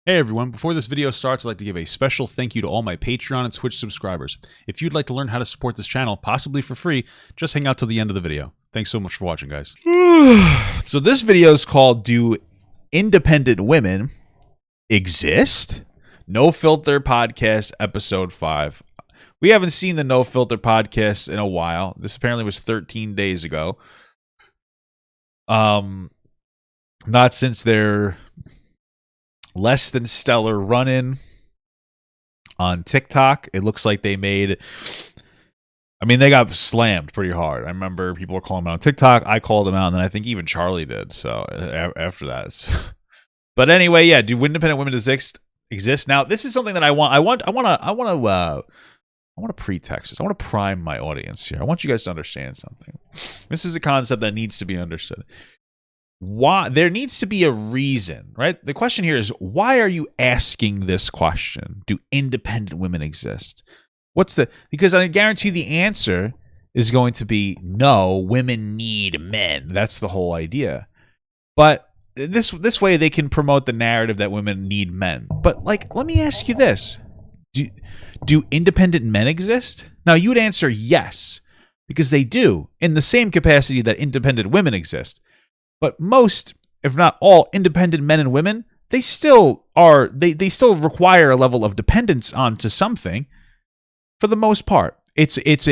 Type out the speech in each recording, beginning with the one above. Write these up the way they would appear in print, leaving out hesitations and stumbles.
Hey everyone, before this video starts, I'd like to give a special thank you to all my Patreon and Twitch subscribers. If you'd like to learn how to support this channel, possibly for free, just hang out till the end of the video. Thanks so much for watching, guys. So this video is called Do Independent Women Exist? No Filter Podcast, Episode 5. We haven't seen the No Filter Podcast in a while. This apparently was 13 days ago. Not since their less than stellar run-in on TikTok. It looks like they made, they got slammed pretty hard. I remember people were calling them out on TikTok. I called them out, and then I think even Charlie did. So after that, but anyway, yeah. Do independent women exist? Now, this is something that I want to pretext this. I want to prime my audience here. I want you guys to understand something. This is a concept that needs to be understood. Why there needs to be a reason, right? The question here is, why are you asking this question? Do independent women exist? Because I guarantee the answer is going to be no, women need men. That's the whole idea. But this way they can promote the narrative that women need men. But let me ask you this. Do independent men exist? Now you would answer yes, because they do, in the same capacity that independent women exist. But most, if not all, independent men and women, they still are. They still require a level of dependence onto something. For the most part, it is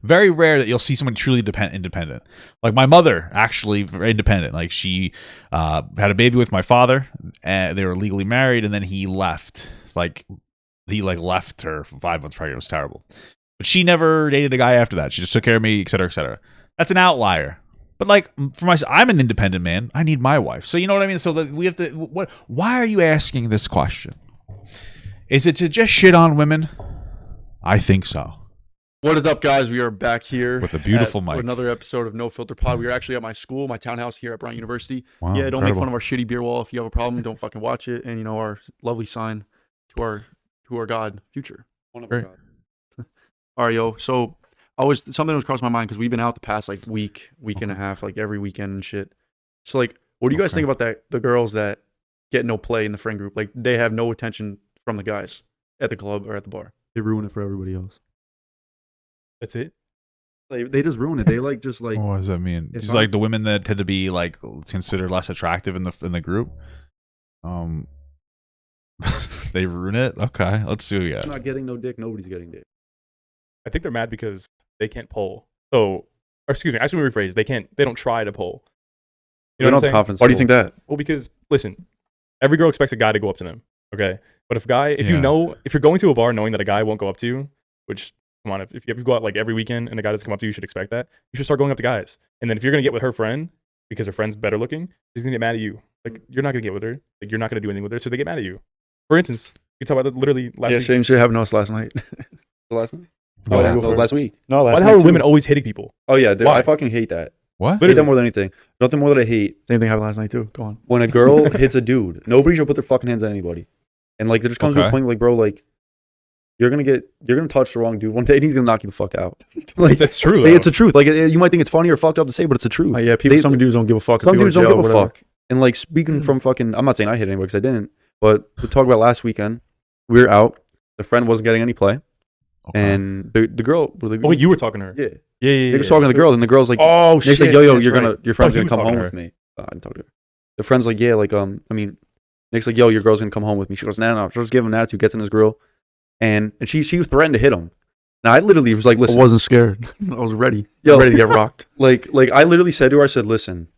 very rare that you'll see someone truly independent. Like my mother, actually very independent. Like she had a baby with my father. They were legally married, and then he left. He left her for 5 months pregnant. It was terrible. But she never dated a guy after that. She just took care of me, et cetera, et cetera. That's an outlier. But for myself, I'm an independent man. I need my wife. So you know what I mean? So we have to. Why are you asking this question? Is it to just shit on women? I think so. What is up, guys? We are back here with a beautiful mic. Another episode of No Filter Pod. We are actually at my school, my townhouse here at Bryant University. Wow, yeah, don't incredible. make fun of our shitty beer wall. If you have a problem, don't fucking watch it. And our lovely sign to our God, future. One of our God. All right, yo. So something that was crossing my mind because we've been out the past week and a half, every weekend and shit. So what do you guys think about that? The girls that get no play in the friend group, they have no attention from the guys at the club or at the bar. They ruin it for everybody else. That's it. They just ruin it. They what does that mean? It's the women that tend to be considered less attractive in the group. They ruin it. Okay, let's see what we got. I'm not getting no dick. Nobody's getting dick. I think they're mad because they can't pull. Or excuse me, actually, let me rephrase. They don't try to pull. You know what I'm saying? Why do you think that? Well, because listen, every girl expects a guy to go up to them. Okay, but if you're going to a bar knowing that a guy won't go up to you, which come on, if you go out every weekend and a guy doesn't come up to you, you should expect that. You should start going up to guys. And then if you're gonna get with her friend because her friend's better looking, she's gonna get mad at you. You're not gonna get with her. You're not gonna do anything with her, so they get mad at you. For instance, you talk about that literally last week. Same shit happened to us last night. Last night? No, last week. No, last Why the night. hell are women always hitting people? Oh yeah, Why? I fucking hate that. What? I hate that more than anything. Nothing more that I hate. Same thing happened last night too. Go on. When a girl hits a dude, nobody should put their fucking hands on anybody. And there just comes to a point you're gonna touch the wrong dude one day and he's gonna knock you the fuck out. That's true. It's the truth. You might think it's funny or fucked up to say, but it's the truth. Yeah, some dudes don't give a fuck. Some dudes don't give a fuck. And speaking from fucking, I'm not saying I hit anybody because I didn't, but we talked about last weekend. We were out. The friend wasn't getting any play. Okay. And the girl. You were talking to her. Yeah. Yeah. They were talking to the girl, and the girl's like, "Oh shit!" Nick's yo, your friend's gonna come home to with me. I didn't talk to her. The friend's like, yeah, Nick's like, yo, your girl's gonna come home with me. She goes, no. She'll just give him an attitude, gets in his grill, and she was threatened to hit him. Now I literally was like, listen, I wasn't scared. I was ready. Ready to get rocked. I literally said to her, I said, listen,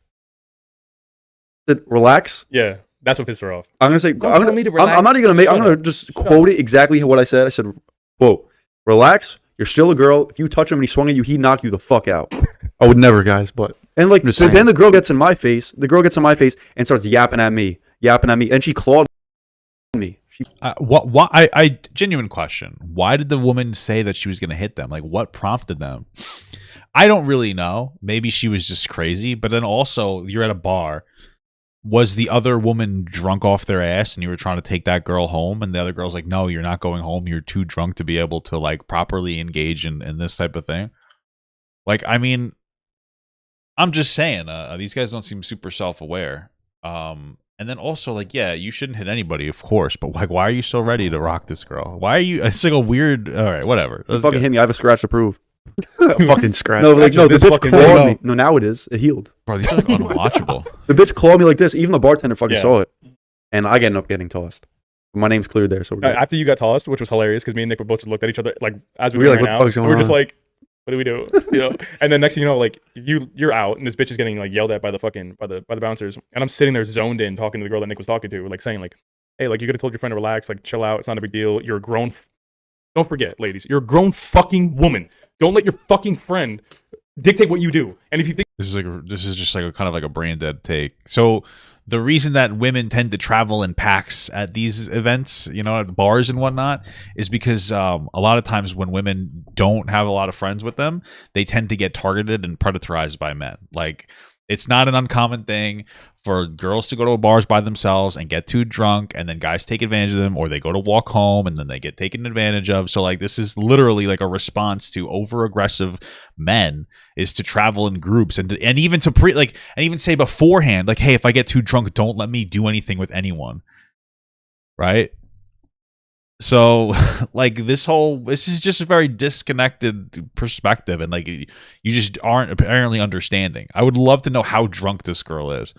relax. Yeah, that's what pissed her off. I'm gonna say, I'm not even gonna make. I'm gonna just quote it exactly what I said. I said, quote, relax. You're still a girl. If you touch him and he swung at you, he'd knock you the fuck out. I would never, guys. But then the girl gets in my face. The girl gets in my face and starts yapping at me, and she clawed me. I genuine question. Why did the woman say that she was going to hit them? What prompted them? I don't really know. Maybe she was just crazy. But then also, you're at a bar. Was the other woman drunk off their ass and you were trying to take that girl home, and the other girl's like, no, you're not going home. You're too drunk to be able to properly engage in this type of thing. I'm just saying, these guys don't seem super self-aware. And then also, like, yeah, you shouldn't hit anybody, of course, but like, why are you so ready to rock this girl? Why are you? It's like a weird. All right, whatever. You fucking hit me. I have a scratch to prove. Fucking scratch. No, like, no, the this bitch fucking clawed video. me. No, now it is. It healed. Bro, these are like unwatchable. The bitch clawed me like this. Even the bartender fucking Yeah. saw it. And I ended up getting tossed. My name's cleared there, so we're good. After you got tossed, which was hilarious because me and Nick were both just looked at each other like as we We were were like, right what the now. fuck's going We were just on? like, what do we do? You know? And then next thing you know, like you're out and this bitch is getting like yelled at by the fucking by the bouncers. And I'm sitting there zoned in talking to the girl that Nick was talking to, like saying like, hey, like you could have told your friend to relax, like chill out, it's not a big deal. You're a grown don't forget, ladies, you're a grown fucking woman. Don't let your fucking friend dictate what you do. And if you think This is just like a kind of like a brain dead take. So the reason that women tend to travel in packs at these events, you know, at bars and whatnot, is because a lot of times when women don't have a lot of friends with them, they tend to get targeted and predatorized by men. Like, it's not an uncommon thing for girls to go to bars by themselves and get too drunk, and then guys take advantage of them, or they go to walk home and then they get taken advantage of. So like, this is literally like a response to over aggressive men, is to travel in groups and even to and even say beforehand, like, hey, if I get too drunk, don't let me do anything with anyone, right? So like, this is just a very disconnected perspective, and like, you just aren't apparently understanding. I would love to know how drunk this girl is.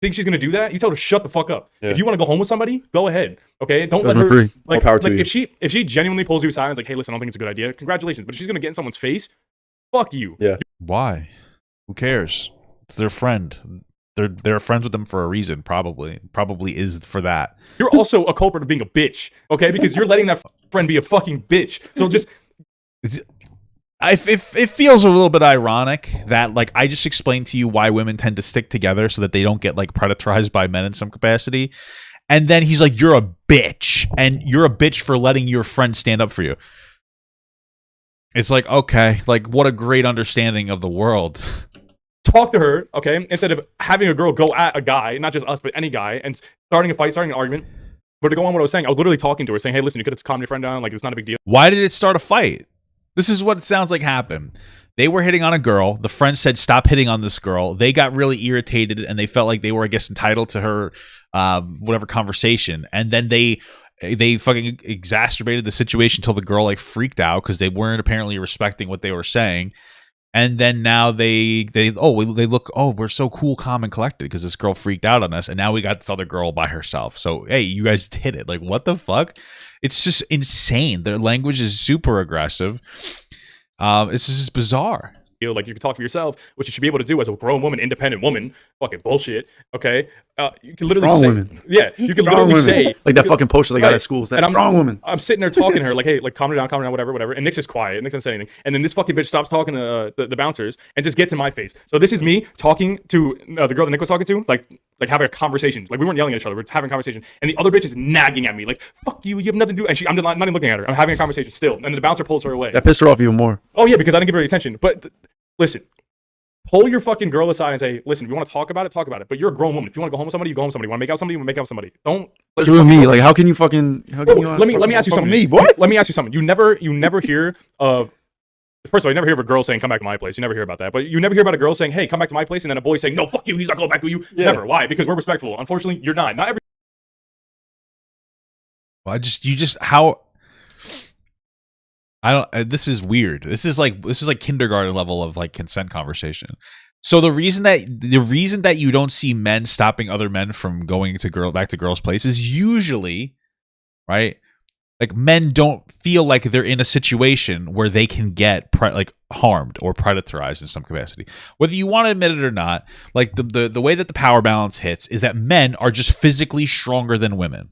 think she's gonna do that, you tell her to shut the fuck up. Yeah. If you want to go home with somebody, go ahead. Okay, don't let Doesn't her. agree. More Like, power to like you. if she genuinely pulls you aside and is like, hey, listen, I don't think it's a good idea. Congratulations, but if she's gonna get in someone's face, fuck you. Yeah. Why? Who cares? It's their friend. They're friends with them for a reason. Probably is for that. You're also a culprit of being a bitch. Okay, because you're letting that friend be a fucking bitch. So just It feels a little bit ironic that, like, I just explained to you why women tend to stick together so that they don't get like predatorized by men in some capacity, and then he's like, you're a bitch, and you're a bitch for letting your friend stand up for you. It's like, okay, like, what a great understanding of the world. talk to her, okay, instead of having a girl go at a guy, not just us, but any guy, and starting a fight, starting an argument. But to go on what I was saying, I was literally talking to her, saying, hey, listen, you could have calmed your friend down, like, it's not a big deal. Why did it start a fight? This is what it sounds like happened. They were hitting on a girl. The friend said, stop hitting on this girl. They got really irritated, and they felt like they were, I guess, entitled to her whatever conversation. And then they fucking exacerbated the situation until the girl like freaked out because they weren't apparently respecting what they were saying. And then now they look, oh, we're so cool, calm, and collected because this girl freaked out on us, and now we got this other girl by herself. So hey, you guys did it. Like, what the fuck? It's just insane. Their language is super aggressive. It's just bizarre. Like, you can talk for yourself, which you should be able to do as a grown woman, independent woman. Fucking bullshit, okay? You can literally Strong say, women. yeah, you can Strong literally women. say, Like that fucking poster they got at schools. That And I'm- strong woman. I'm sitting there talking to her, like, hey, like, calm her down, whatever. And Nick's just quiet. Nick's not saying anything. And then this fucking bitch stops talking to the bouncers and just gets in my face. So this is me talking to the girl that Nick was talking to, like having a conversation. Like, we weren't yelling at each other, we were having a conversation. And the other bitch is nagging at me, like, fuck you, you have nothing to do. And I'm not even looking at her. I'm having a conversation still. And then the bouncer pulls her away. That pissed her off even more. Oh, yeah, because I didn't give her any attention. But listen. Pull your fucking girl aside and say, listen, if you want to talk about it, talk about it. But you're a grown woman. If you want to go home with somebody, you go home with somebody. You want to make out with somebody, you make out with somebody. Don't What's with me? Like, how can you fucking? How can you? let me ask you something. Me, what? Let me ask you something. You never hear of. First of all, you never hear of a girl saying, come back to my place. You never hear about that. But you never hear about a girl saying, hey, come back to my place. And then a boy saying, no, fuck you. He's not going back with you. Yeah. Never. Why? Because we're respectful. Unfortunately, you're not. Not every. Well, how. I don't. This is weird. This is like kindergarten level of like consent conversation. So the reason that you don't see men stopping other men from going to back to girls' places usually, right? Like, men don't feel like they're in a situation where they can get harmed or predatorized in some capacity. Whether you want to admit it or not, like the way that the power balance hits is that men are just physically stronger than women.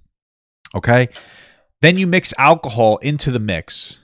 Okay? Then you mix alcohol into the mix.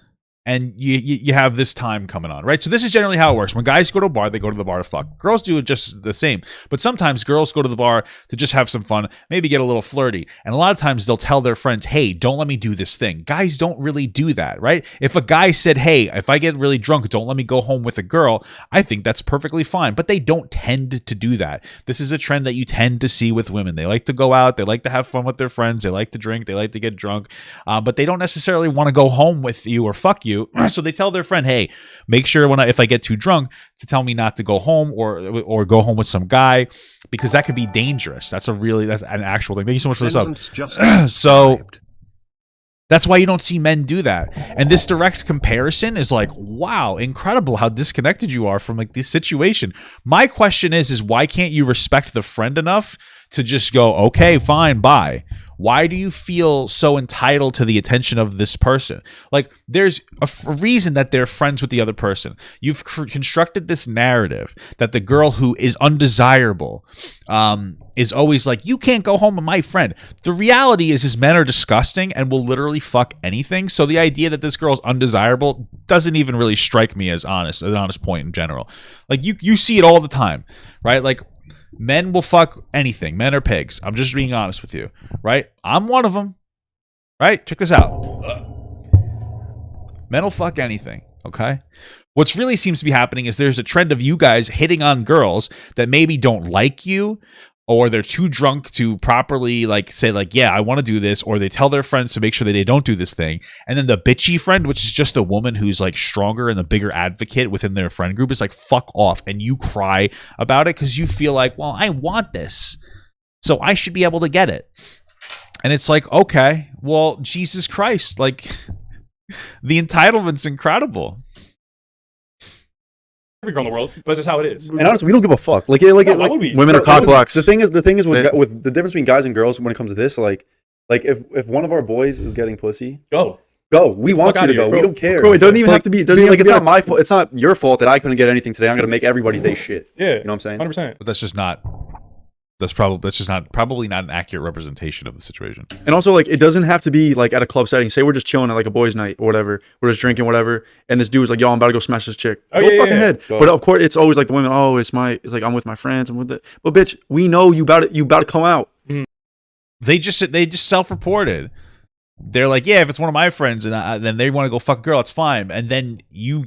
And you have this time coming on, right? So this is generally how it works. When guys go to a bar, they go to the bar to fuck. Girls do it just the same. But sometimes girls go to the bar to just have some fun, maybe get a little flirty. And a lot of times they'll tell their friends, hey, don't let me do this thing. Guys don't really do that, right? If a guy said, hey, if I get really drunk, don't let me go home with a girl, I think that's perfectly fine. But they don't tend to do that. This is a trend that you tend to see with women. They like to go out. They like to have fun with their friends. They like to drink. They like to get drunk. But they don't necessarily want to go home with you or fuck you you. So they tell their friend, hey, make sure if I get too drunk to tell me not to go home or go home with some guy, because that could be dangerous. That's an actual thing. Thank you so much for this up. So that's why you don't see men do that. And this direct comparison is like, wow, incredible how disconnected you are from like this situation. My question is why can't you respect the friend enough to just go, okay, fine, bye? Why do you feel so entitled to the attention of this person? Like, there's a reason that they're friends with the other person. You've constructed this narrative that the girl who is undesirable is always like, you can't go home with my friend. The reality is men are disgusting and will literally fuck anything. So the idea that this girl's undesirable doesn't even really strike me as an honest point in general. Like, you see it all the time, right? Like, men will fuck anything. Men are pigs. I'm just being honest with you, right? I'm one of them, right? Check this out. Men will fuck anything, okay? What's really seems to be happening is there's a trend of you guys hitting on girls that maybe don't like you, or they're too drunk to properly like say like, yeah, I want to do this, or they tell their friends to make sure that they don't do this thing. And then the bitchy friend, which is just a woman who's like stronger and the bigger advocate within their friend group, is like, fuck off. And you cry about it because you feel like, well, I want this, so I should be able to get it. And it's like, okay, well, Jesus Christ, like the entitlement's incredible. Every girl in the world, but that's just how it is. And honestly, we don't give a fuck. Like women are cock blocks. The thing is with the difference between guys and girls when it comes to this, like if one of our boys is getting pussy, go. We want you to go. We don't care. Bro, it doesn't even have to be. It's not my fault. It's not your fault that I couldn't get anything today. I'm gonna make everybody day shit. Yeah, you know what I'm saying? 100%. But that's probably not an accurate representation of the situation. And also, like, it doesn't have to be like at a club setting. Say we're just chilling at like a boys' night or whatever. We're just drinking whatever, and this dude's like, "Yo, I'm about to go smash this chick." Go fucking ahead. But of course, it's always like the women. Oh, it's like I'm with my friends. I'm with it. But bitch, we know you about to come out. They just self-reported. They're like, yeah, if it's one of my friends and then they want to go fuck a girl, it's fine. And then you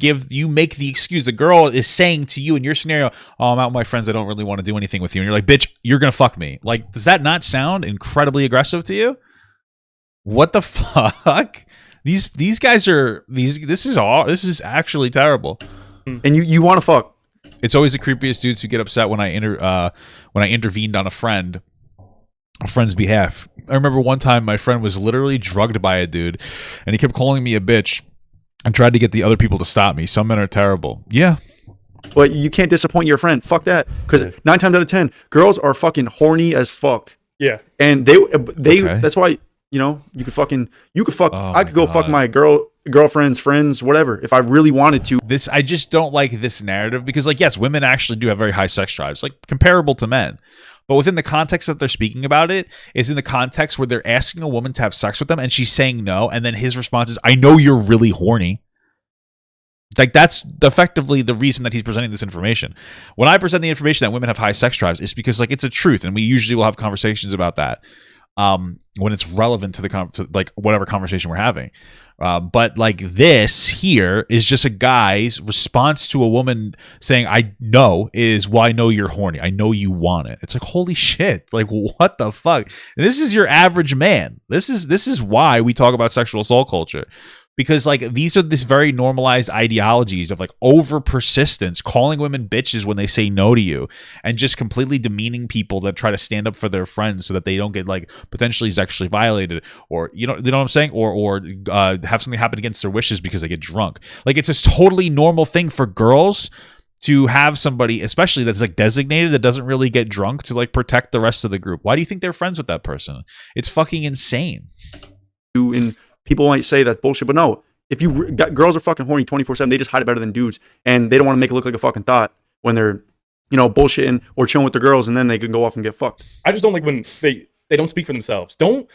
make the excuse. The girl is saying to you in your scenario, oh, I'm out with my friends. I don't really want to do anything with you. And you're like, bitch, you're going to fuck me. Like, does that not sound incredibly aggressive to you? What the fuck? These guys are, this is actually terrible. And you want to fuck. It's always the creepiest dudes who get upset when I intervened on a friend's behalf. I remember one time my friend was literally drugged by a dude and he kept calling me a bitch and tried to get the other people to stop me. Some men are terrible. Yeah. But you can't disappoint your friend. Fuck that. Because 9 times out of 10, girls are fucking horny as fuck. Yeah. And they okay. That's why, you know, you could fuck. I could go fuck my girlfriend's friends, whatever, if I really wanted to. I just don't like this narrative because, like, yes, women actually do have very high sex drives, like comparable to men. But within the context that they're speaking about it is in the context where they're asking a woman to have sex with them and she's saying no. And then his response is, I know you're really horny. Like, that's effectively the reason that he's presenting this information. When I present the information that women have high sex drives, it's because, like, it's a truth. And we usually will have conversations about that when it's relevant to like whatever conversation we're having. But like this here is just a guy's response to a woman saying, I know is, well, I know you're horny. I know you want it. It's like, holy shit. Like, what the fuck? And this is your average man. This is why we talk about sexual assault culture. Because, like, these are this very normalized ideologies of, like, over persistence, calling women bitches when they say no to you, and just completely demeaning people that try to stand up for their friends so that they don't get, like, potentially sexually violated, or, you know what I'm saying? Or have something happen against their wishes because they get drunk. Like, it's a totally normal thing for girls to have somebody, especially that's, like, designated, that doesn't really get drunk, to, like, protect the rest of the group. Why do you think they're friends with that person? It's fucking insane. People might say that's bullshit, but no. If girls are fucking horny 24/7, they just hide it better than dudes, and they don't want to make it look like a fucking thought when they're, you know, bullshitting or chilling with their girls, and then they can go off and get fucked. I just don't like when they don't speak for themselves. Don't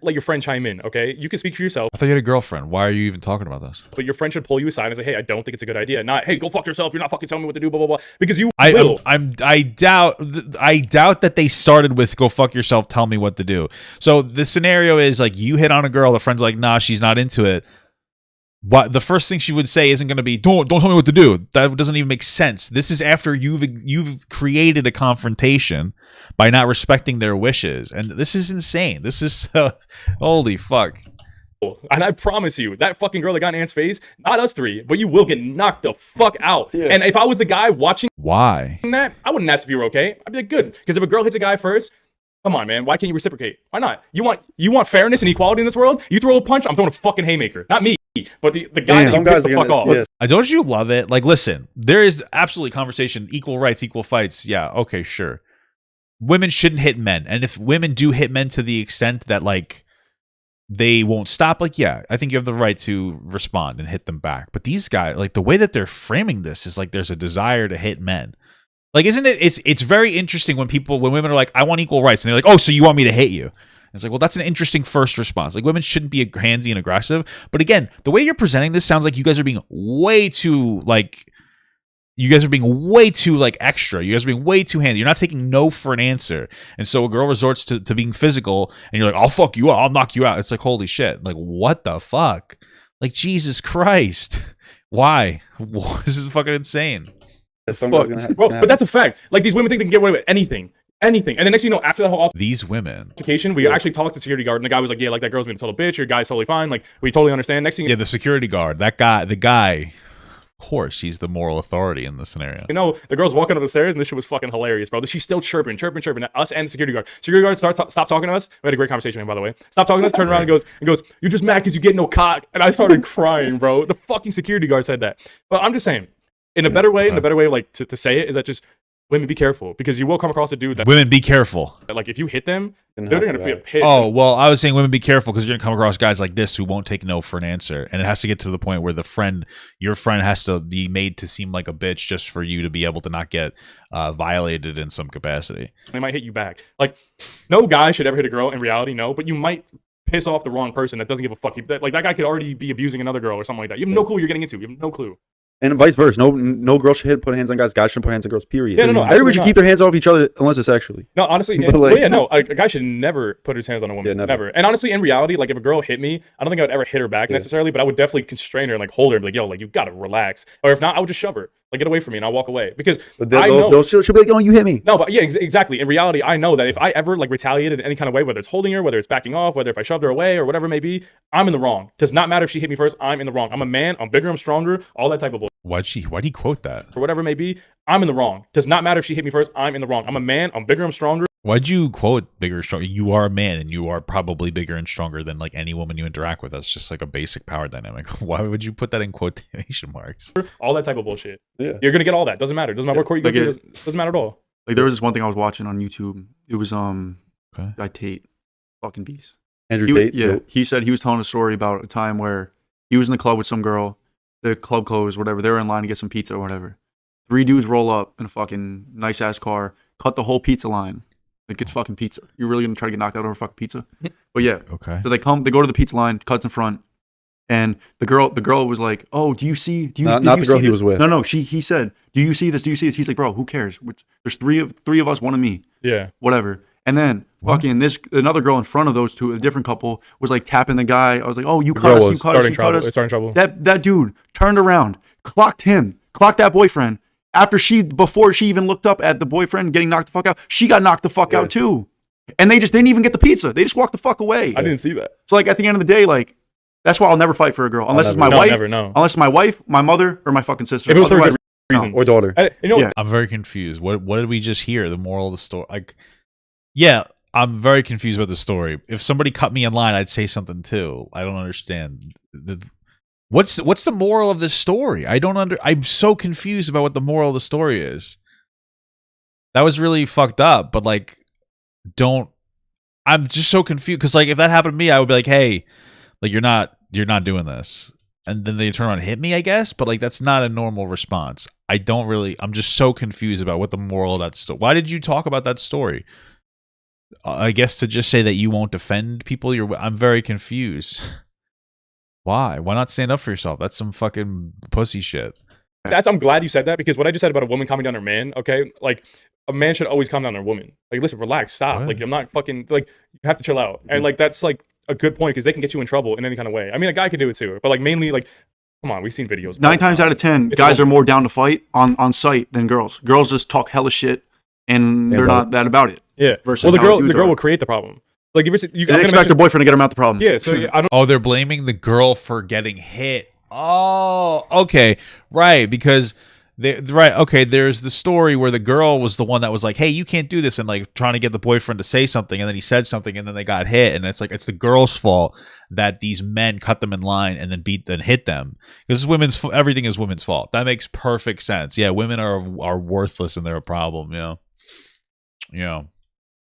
let your friend chime in, okay? You can speak for yourself. I thought you had a girlfriend. Why are you even talking about this? But your friend should pull you aside and say, hey, I don't think it's a good idea. Not, hey, go fuck yourself. You're not fucking telling me what to do, blah, blah, blah. Because you will. I doubt that they started with go fuck yourself, tell me what to do. So the scenario is, like, you hit on a girl, the friend's like, nah, she's not into it. What the first thing she would say isn't going to be, don't tell me what to do. That doesn't even make sense. This is after you've created a confrontation by not respecting their wishes, and this is insane. This is holy fuck. And I promise you, that fucking girl that got in Ant's face, not us three, but you will get knocked the fuck out. Yeah. And if I was the guy watching Why? that, I wouldn't ask if you were okay. I'd be like, good. Because if a girl hits a guy first, come on, man. Why can't you reciprocate? Why not? You want fairness and equality in this world? You throw a punch, I'm throwing a fucking haymaker. Not me, but the guy that you pissed the fuck off. Yes. Don't you love it? Like, listen, there is absolutely conversation, equal rights, equal fights. Yeah, okay, sure. Women shouldn't hit men. And if women do hit men to the extent that, like, they won't stop, like, yeah, I think you have the right to respond and hit them back. But these guys, like, the way that they're framing this is like there's a desire to hit men. Like, isn't it? It's very interesting when women are like, I want equal rights. And they're like, oh, so you want me to hit you? It's like, well, that's an interesting first response. Like, women shouldn't be handsy and aggressive. But again, the way you're presenting this sounds like you guys are being way too, like, extra. You guys are being way too handsy. You're not taking no for an answer. And so a girl resorts to being physical, and you're like, I'll fuck you out. I'll knock you out. It's like, holy shit. Like, what the fuck? Like, Jesus Christ. Why? This is fucking insane. But that's a fact. Like, these women think they can get away with anything. And then next thing you know, after that whole these women altercation, we actually talked to the security guard, and the guy was like, yeah, like, that girl's being a total bitch, your guy's totally fine, like, we totally understand. Next thing the security guard, the guy, of course, he's the moral authority in the scenario. You know, the girl's walking up the stairs, and this shit was fucking hilarious, bro. She's still chirping at us and the security guard. Security guard stop talking to us. We had a great conversation, by the way. Stop talking to us, turn around and goes, you're just mad because you get no cock. And I started crying, bro. The fucking security guard said that. But I'm just saying, in a better way, like, to say it is that just women, be careful, because you will come across a dude that women, be careful. Like, if you hit them, they're gonna be a piss. Oh, well, I was saying women, be careful, because you're gonna come across guys like this who won't take no for an answer, and it has to get to the point where your friend has to be made to seem like a bitch just for you to be able to not get violated in some capacity. They might hit you back. Like, no guy should ever hit a girl in reality, no, but you might piss off the wrong person that doesn't give a fuck. Like, that guy could already be abusing another girl or something like that. You have no clue what you're getting into. You have no clue. And vice versa. No girl should put hands on guys. Guys shouldn't put hands on girls, period. Yeah, no, everybody should keep their hands off each other unless it's sexually. No, honestly, a guy should never put his hands on a woman. Yeah, never. And honestly, in reality, like, if a girl hit me, I don't think I would ever hit her back necessarily, but I would definitely constrain her and, like, hold her and be like, yo, like, you gotta relax. Or if not, I would just shove her. Like, get away from me, and I'll walk away. Because she'll be like, oh, you hit me. No, but yeah, exactly. In reality, I know that if I ever, like, retaliated in any kind of way, whether it's holding her, whether it's backing off, whether if I shoved her away or whatever it may be, I'm in the wrong. Does not matter if she hit me first, I'm in the wrong. I'm a man, I'm bigger, I'm stronger, all that type of bullshit. Why'd he quote that? Or whatever it may be, I'm in the wrong. Does not matter if she hit me first, I'm in the wrong. I'm a man, I'm bigger, I'm stronger. Why'd you quote bigger, stronger? You are a man, and you are probably bigger and stronger than, like, any woman you interact with. That's just like a basic power dynamic. Why would you put that in quotation marks? All that type of bullshit. Yeah. You're gonna get all that. Doesn't matter. Doesn't matter what court you go to. Doesn't matter at all. Like, there was this one thing I was watching on YouTube. It was guy Tate, fucking beast. Andrew Tate. Yeah. He said he was telling a story about a time where he was in the club with some girl. The club closed, whatever. They were in line to get some pizza or whatever. 3 dudes roll up in a fucking nice ass car, cut the whole pizza line. Like, it's fucking pizza. You're really gonna try to get knocked out over fucking pizza? But yeah. Okay. So they go to the pizza line, cuts in front, and the girl was like, "Oh, do you see? Not the girl he was with. No. He said, "Do you see this? Do you see this?" He's like, "Bro, who cares? There's three of us, one of me. Yeah. Whatever." And then fucking another girl in front of those two, a different couple, was like tapping the guy. I was like, "Oh, you cut us. Starting trouble. That dude turned around, clocked that boyfriend. Before she even looked up at the boyfriend getting knocked the fuck out, she got knocked the fuck out too. And they just didn't even get the pizza. They just walked the fuck away. I didn't see that. So, like, at the end of the day, like, that's why I'll never fight for a girl unless it's my wife. Unless it's my wife, my mother, or my fucking sister. If it was for a good reason. Or daughter. I'm very confused. What did we just hear? The moral of the story? Like, yeah, I'm very confused about the story. If somebody cut me in line, I'd say something too. I don't understand. What's the moral of this story? I'm so confused about what the moral of the story is. That was really fucked up, but, like, I'm just so confused, because, like, if that happened to me, I would be like, hey, like, you're not doing this. And then they turn around and hit me, I guess, but, like, that's not a normal response. I'm just so confused about what the moral of that story. Why did you talk about that story? I guess to just say that you won't defend people. I'm very confused. Why not stand up for yourself? That's some fucking pussy shit. I'm glad you said that, because what I just said about a woman calming down her man, okay, like, a man should always calm down their woman. Like, listen, relax, stop. What? Like, I'm not fucking, like, you have to chill out. And, like, that's, like, a good point, because they can get you in trouble in any kind of way. I mean, a guy can do it too, but, like, mainly, like, come on, we've seen videos. 9 times out of 10, guys are more down to fight on site than girls. Girls just talk hella shit, and they're not that about it. Yeah. Versus the girl will create the problem. Like if it's, you They expect their boyfriend to get them out the problem. Yeah, so I don't. Oh, they're blaming the girl for getting hit. Oh, okay, right, because right, okay. There's the story where the girl was the one that was like, "Hey, you can't do this," and like trying to get the boyfriend to say something, and then he said something, and then they got hit, and it's like it's the girl's fault that these men cut them in line and then hit them because everything is women's fault. That makes perfect sense. Yeah, women are worthless and they're a problem. Yeah.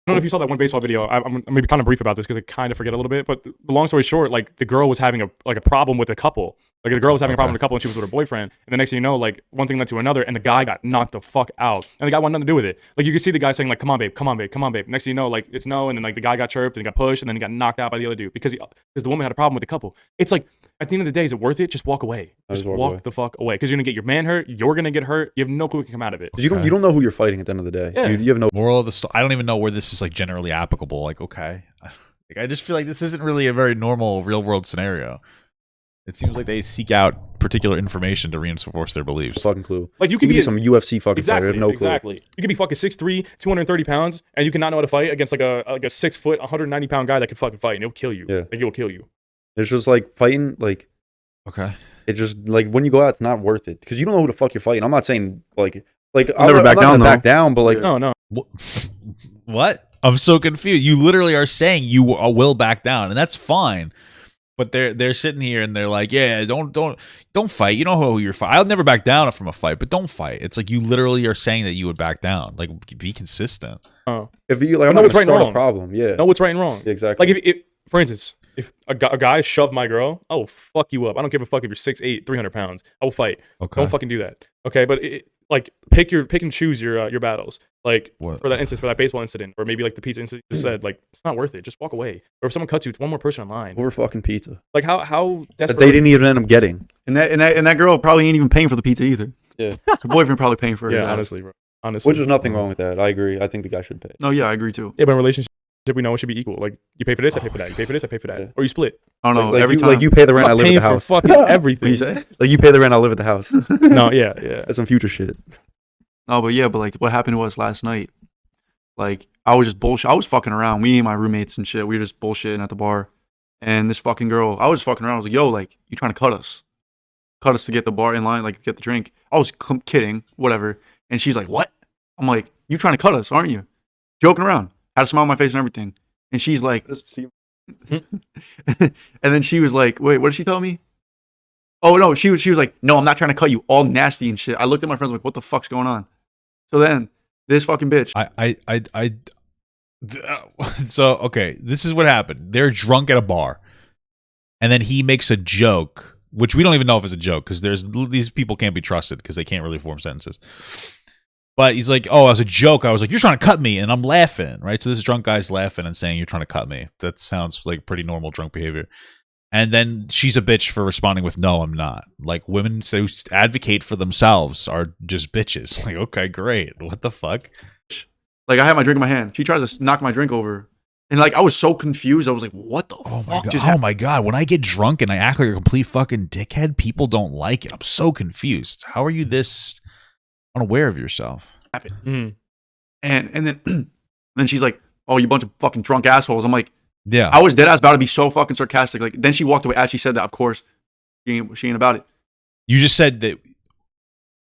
I don't know if you saw that one baseball video. I'm gonna be kind of brief about this because I kind of forget a little bit. But the long story short, like the girl was having a problem with a couple. Like the girl was having a problem with a couple, and she was with her boyfriend. And the next thing you know, like one thing led to another, and the guy got knocked the fuck out. And the guy wanted nothing to do with it. Like you could see the guy saying like, "Come on, babe, come on, babe, come on, babe." Next thing you know, like it's no, and then like the guy got chirped and he got pushed, and then he got knocked out by the other dude because the woman had a problem with the couple. It's like at the end of the day, is it worth it? Just walk away. Just walk the fuck away because you're gonna get your man hurt. You're gonna get hurt. You have no clue what can come out of it. You don't know who you're fighting at the end of the day. Yeah. You have no Moral of the story. I don't even know where this is like generally applicable. Like, okay, like, I just feel like this isn't really a very normal real world scenario. It seems like they seek out particular information to reinforce their beliefs. fucking clue. Like you could be some UFC fucking fighter. I have no clue. Exactly. You could be fucking 6'3", 230 pounds, and you cannot know how to fight against like a 6 foot, 190 pound guy that can fucking fight, and he'll kill you. Yeah. Like he'll kill you. It's just like fighting. Like Okay. it just like when you go out, it's not worth it because you don't know who the fuck you're fighting. I'm not saying like I'll never back down, though. Back down, but like No. What? I'm so confused. You literally are saying you will back down, and that's fine. But they're sitting here and they're like, yeah, don't fight. You know who you're fighting. I'll never back down from a fight, but don't fight. It's like you literally are saying that you would back down. Like be consistent. Oh. if you like, I'm know not what's gonna right and start a wrong. problem. Yeah. Know what's right and wrong. Exactly. Like if for instance, if a guy shoved my girl, I will fuck you up. I don't give a fuck if you're 6'8", 300 pounds. I will fight. Okay. Don't fucking do that. Okay, but like pick and choose your battles. Like What? for that instance, for that baseball incident, or maybe like the pizza incident you just said, like it's not worth it. Just walk away. Or if someone cuts you, it's one more person in line. Over fucking pizza Like how that desperate. they didn't even end up getting. And that girl probably ain't even paying for the pizza either. Yeah. Her boyfriend probably paying for it. Yeah, honestly, bro. Honestly. Which is nothing wrong with that. I agree. I think the guy should pay. No, yeah, I agree too. Yeah, but in a relationship, we know it should be equal. Like you pay for this, I pay for that. You pay for this, I pay for that. Yeah. Or you split. I don't know. Like every you, time. like you pay the rent, I I'm live at paying the for house. fucking What everything. you say? Like you pay the rent, I live at the house. No, yeah. That's some future shit. No, but like what happened to us last night? Like I was just bullshit. I was fucking around. Me and my roommates and shit. We were just bullshitting at the bar. And this fucking girl, I was fucking around. I was like, yo, like you trying to cut us to get the bar in line, like get the drink. I was kidding, whatever. And she's like, what? I'm like, you trying to cut us, aren't you? Joking around. Had a smile on my face and everything. And she's like, and then she was like, wait, what did she tell me? Oh no, she was like, no, I'm not trying to cut you, all nasty and shit. I looked at my friends like, what the fuck's going on? So then this fucking bitch. So okay, this is what happened. They're drunk at a bar, and then he makes a joke, which we don't even know if it's a joke because these people can't be trusted because they can't really form sentences. But he's like, oh, as a joke, I was like, you're trying to cut me, and I'm laughing, right? So this drunk guy's laughing and saying, you're trying to cut me. That sounds like pretty normal drunk behavior. And then she's a bitch for responding with, no, I'm not. Like, women who advocate for themselves are just bitches. Like, okay, great. What the fuck? Like, I had my drink in my hand. She tried to knock my drink over. And, like, I was so confused. I was like, what the fuck just happened? Oh, my God. When I get drunk and I act like a complete fucking dickhead, people don't like it. I'm so confused. How are you this unaware of yourself? Mm. And then she's like, oh, you bunch of fucking drunk assholes. I'm like, Yeah. I was dead ass about to be so fucking sarcastic. Like, then she walked away as she said that. Of course, she ain't about it. You just said that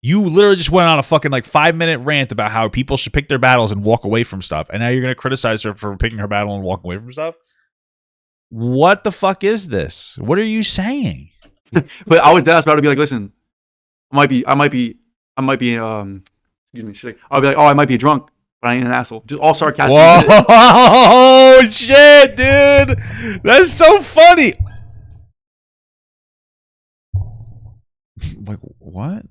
you literally just went on a fucking like 5-minute rant about how people should pick their battles and walk away from stuff. And now you're going to criticize her for picking her battle and walking away from stuff? What the fuck is this? What are you saying? But I was dead ass about to be like, listen, I might be, excuse me. She's like, I'll be like, oh, I might be drunk, but I ain't an asshole. Just all sarcastic. Whoa, shit, dude. That's so funny. Like, what?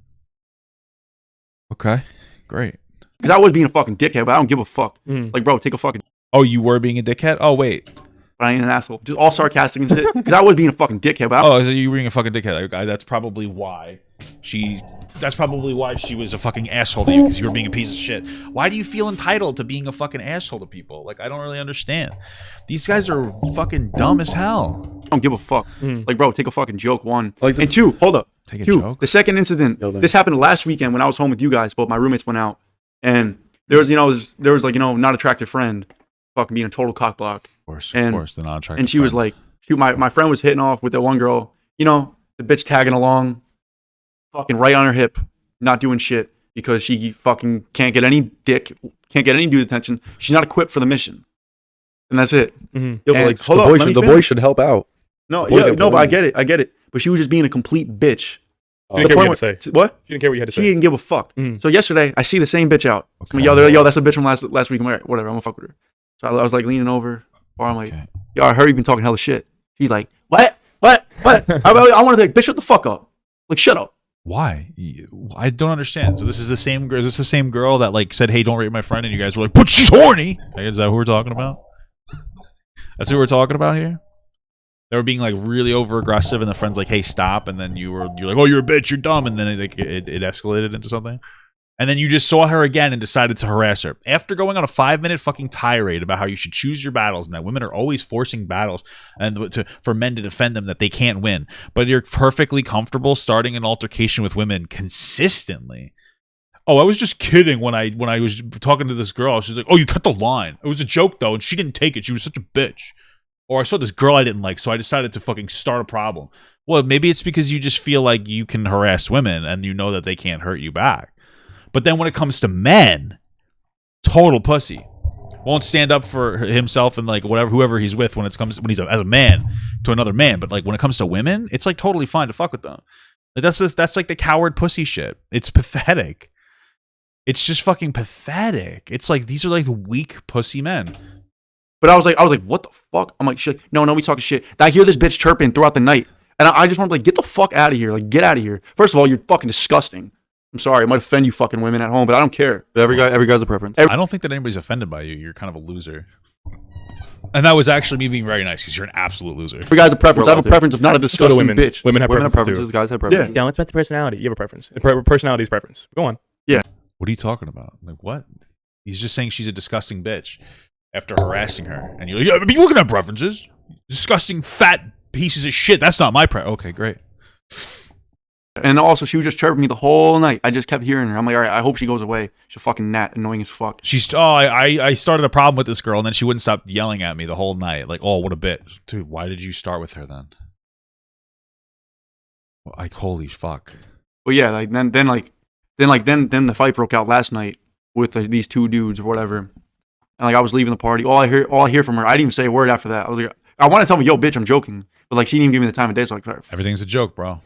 Okay, great. Because I was being a fucking dickhead, but I don't give a fuck. Mm. Like, bro, take a fucking. Oh, you were being a dickhead? Oh, wait. But I ain't an asshole. Just all sarcastic and shit. Because I was being a fucking dickhead. But Oh, so you were being a fucking dickhead. Okay, that's probably why she was a fucking asshole to you, because you were being a piece of shit. Why do you feel entitled to being a fucking asshole to people? Like, I don't really understand. These guys are fucking dumb as hell. I don't give a fuck. Mm. Like, bro, take a fucking joke. One. Like and two, hold up. Take a Two, joke? the second incident, this happened last weekend when I was home with you guys, but my roommates went out. And there was, not attractive friend. fucking being a total cock block. Of course, the non-attractive. And she was like, my friend was hitting off with that one girl. You know, the bitch tagging along, fucking right on her hip, not doing shit because she fucking can't get any dick, can't get any dude attention. She's not equipped for the mission, and that's it. Yeah, but like, the boy should help out. No, but I get it. But she was just being a complete bitch. She didn't care what you had to say. What? She didn't care what you had to say. She didn't give a fuck. So yesterday, I see the same bitch out. Okay. Yo, that's a bitch from last week. I'm like, whatever, I'm gonna fuck with her. So I was like leaning over, or I'm like, yo, I heard you been talking hella shit. She's like, what? I wanted to like, bitch, shut the fuck up. Like, shut up. Why? I don't understand. So this is the same girl. Is this the same girl that like said, "Hey, don't rape my friend," and you guys were like, "But she's horny." Is that who we're talking about? That's who we're talking about here. They were being like really over aggressive, and the friend's like, "Hey, stop!" And then you're like, "Oh, you're a bitch. You're dumb." And then it escalated into something. And then you just saw her again and decided to harass her. After going on a 5-minute fucking tirade about how you should choose your battles and that women are always forcing battles and for men to defend them that they can't win. But you're perfectly comfortable starting an altercation with women consistently. Oh, I was just kidding when I was talking to this girl. She's like, "Oh, you cut the line. It was a joke, though, and she didn't take it. She was such a bitch." Or I saw this girl I didn't like, so I decided to fucking start a problem. Well, maybe it's because you just feel like you can harass women and you know that they can't hurt you back. But then when it comes to men, total pussy. Won't stand up for himself and like whoever he's with when he's as a man to another man. But like when it comes to women, it's like totally fine to fuck with them. Like that's like the coward pussy shit. It's pathetic. It's just fucking pathetic. It's like these are like weak pussy men. But I was like, what the fuck? I'm like, shit. No, we talking shit. I hear this bitch chirping throughout the night, and I just want to like get the fuck out of here. Like, get out of here. First of all, you're fucking disgusting. I'm sorry, it might offend you fucking women at home, but I don't care. Every guy's a preference. I don't think that anybody's offended by you. You're kind of a loser. And that was actually me being very nice because you're an absolute loser. Every guy's a preference. I have a preference of not a disgusting women. bitch. Women have preferences. Guys have preferences. Yeah, let's bet the personality. You have a preference. Personality is preference. Go on. Yeah. What are you talking about? Like, what? He's just saying she's a disgusting bitch after harassing her. And you're like, yeah, but you can have preferences. Disgusting fat pieces of shit. That's not my preference. Okay, great. And also, she was just chirping me the whole night. I just kept hearing her. I'm like, all right, I hope she goes away. She's a fucking gnat, annoying as fuck. I started a problem with this girl, and then she wouldn't stop yelling at me the whole night. Like, oh, what a bitch. Dude, why did you start with her then? Like, holy fuck. Well, yeah, like then the fight broke out last night with these two dudes or whatever. And like I was leaving the party. All I hear from her, I didn't even say a word after that. I was like, I want to tell me, yo, bitch, I'm joking. But like she didn't even give me the time of day, so like everything's a joke, bro.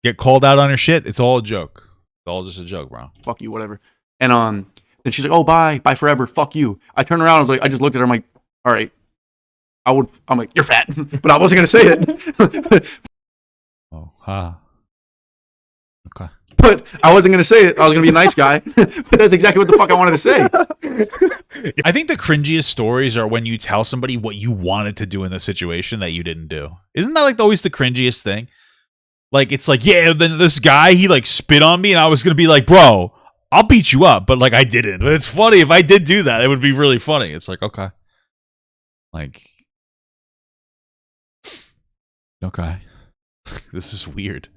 Get called out on your shit, it's all a joke. It's all just a joke, bro. Fuck you, whatever. And then she's like, oh, bye forever, fuck you. I turned around, I just looked at her, I'm like, all right. I'm like, you're fat. But I wasn't gonna say it. Oh, ha. Okay. But I wasn't gonna say it. I was gonna be a nice guy. But that's exactly what the fuck I wanted to say. I think the cringiest stories are when you tell somebody what you wanted to do in the situation that you didn't do. Isn't that like always the cringiest thing? Like, it's like, yeah, then this guy, he like spit on me and I was going to be like, bro, I'll beat you up. But like, I didn't. But it's funny. If I did do that, it would be really funny. It's like, okay. Like, okay. This is weird.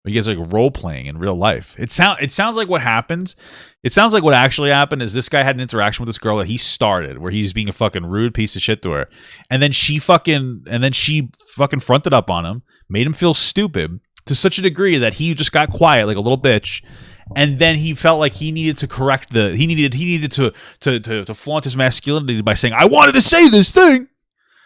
You guys like role playing in real life. It sounds like what happens. It sounds like what actually happened is this guy had an interaction with this girl that he started where he was being a fucking rude piece of shit to her. And then she fucking fronted up on him, made him feel stupid to such a degree that he just got quiet like a little bitch. And then he felt like he needed to correct he needed to flaunt his masculinity by saying, I wanted to say this thing.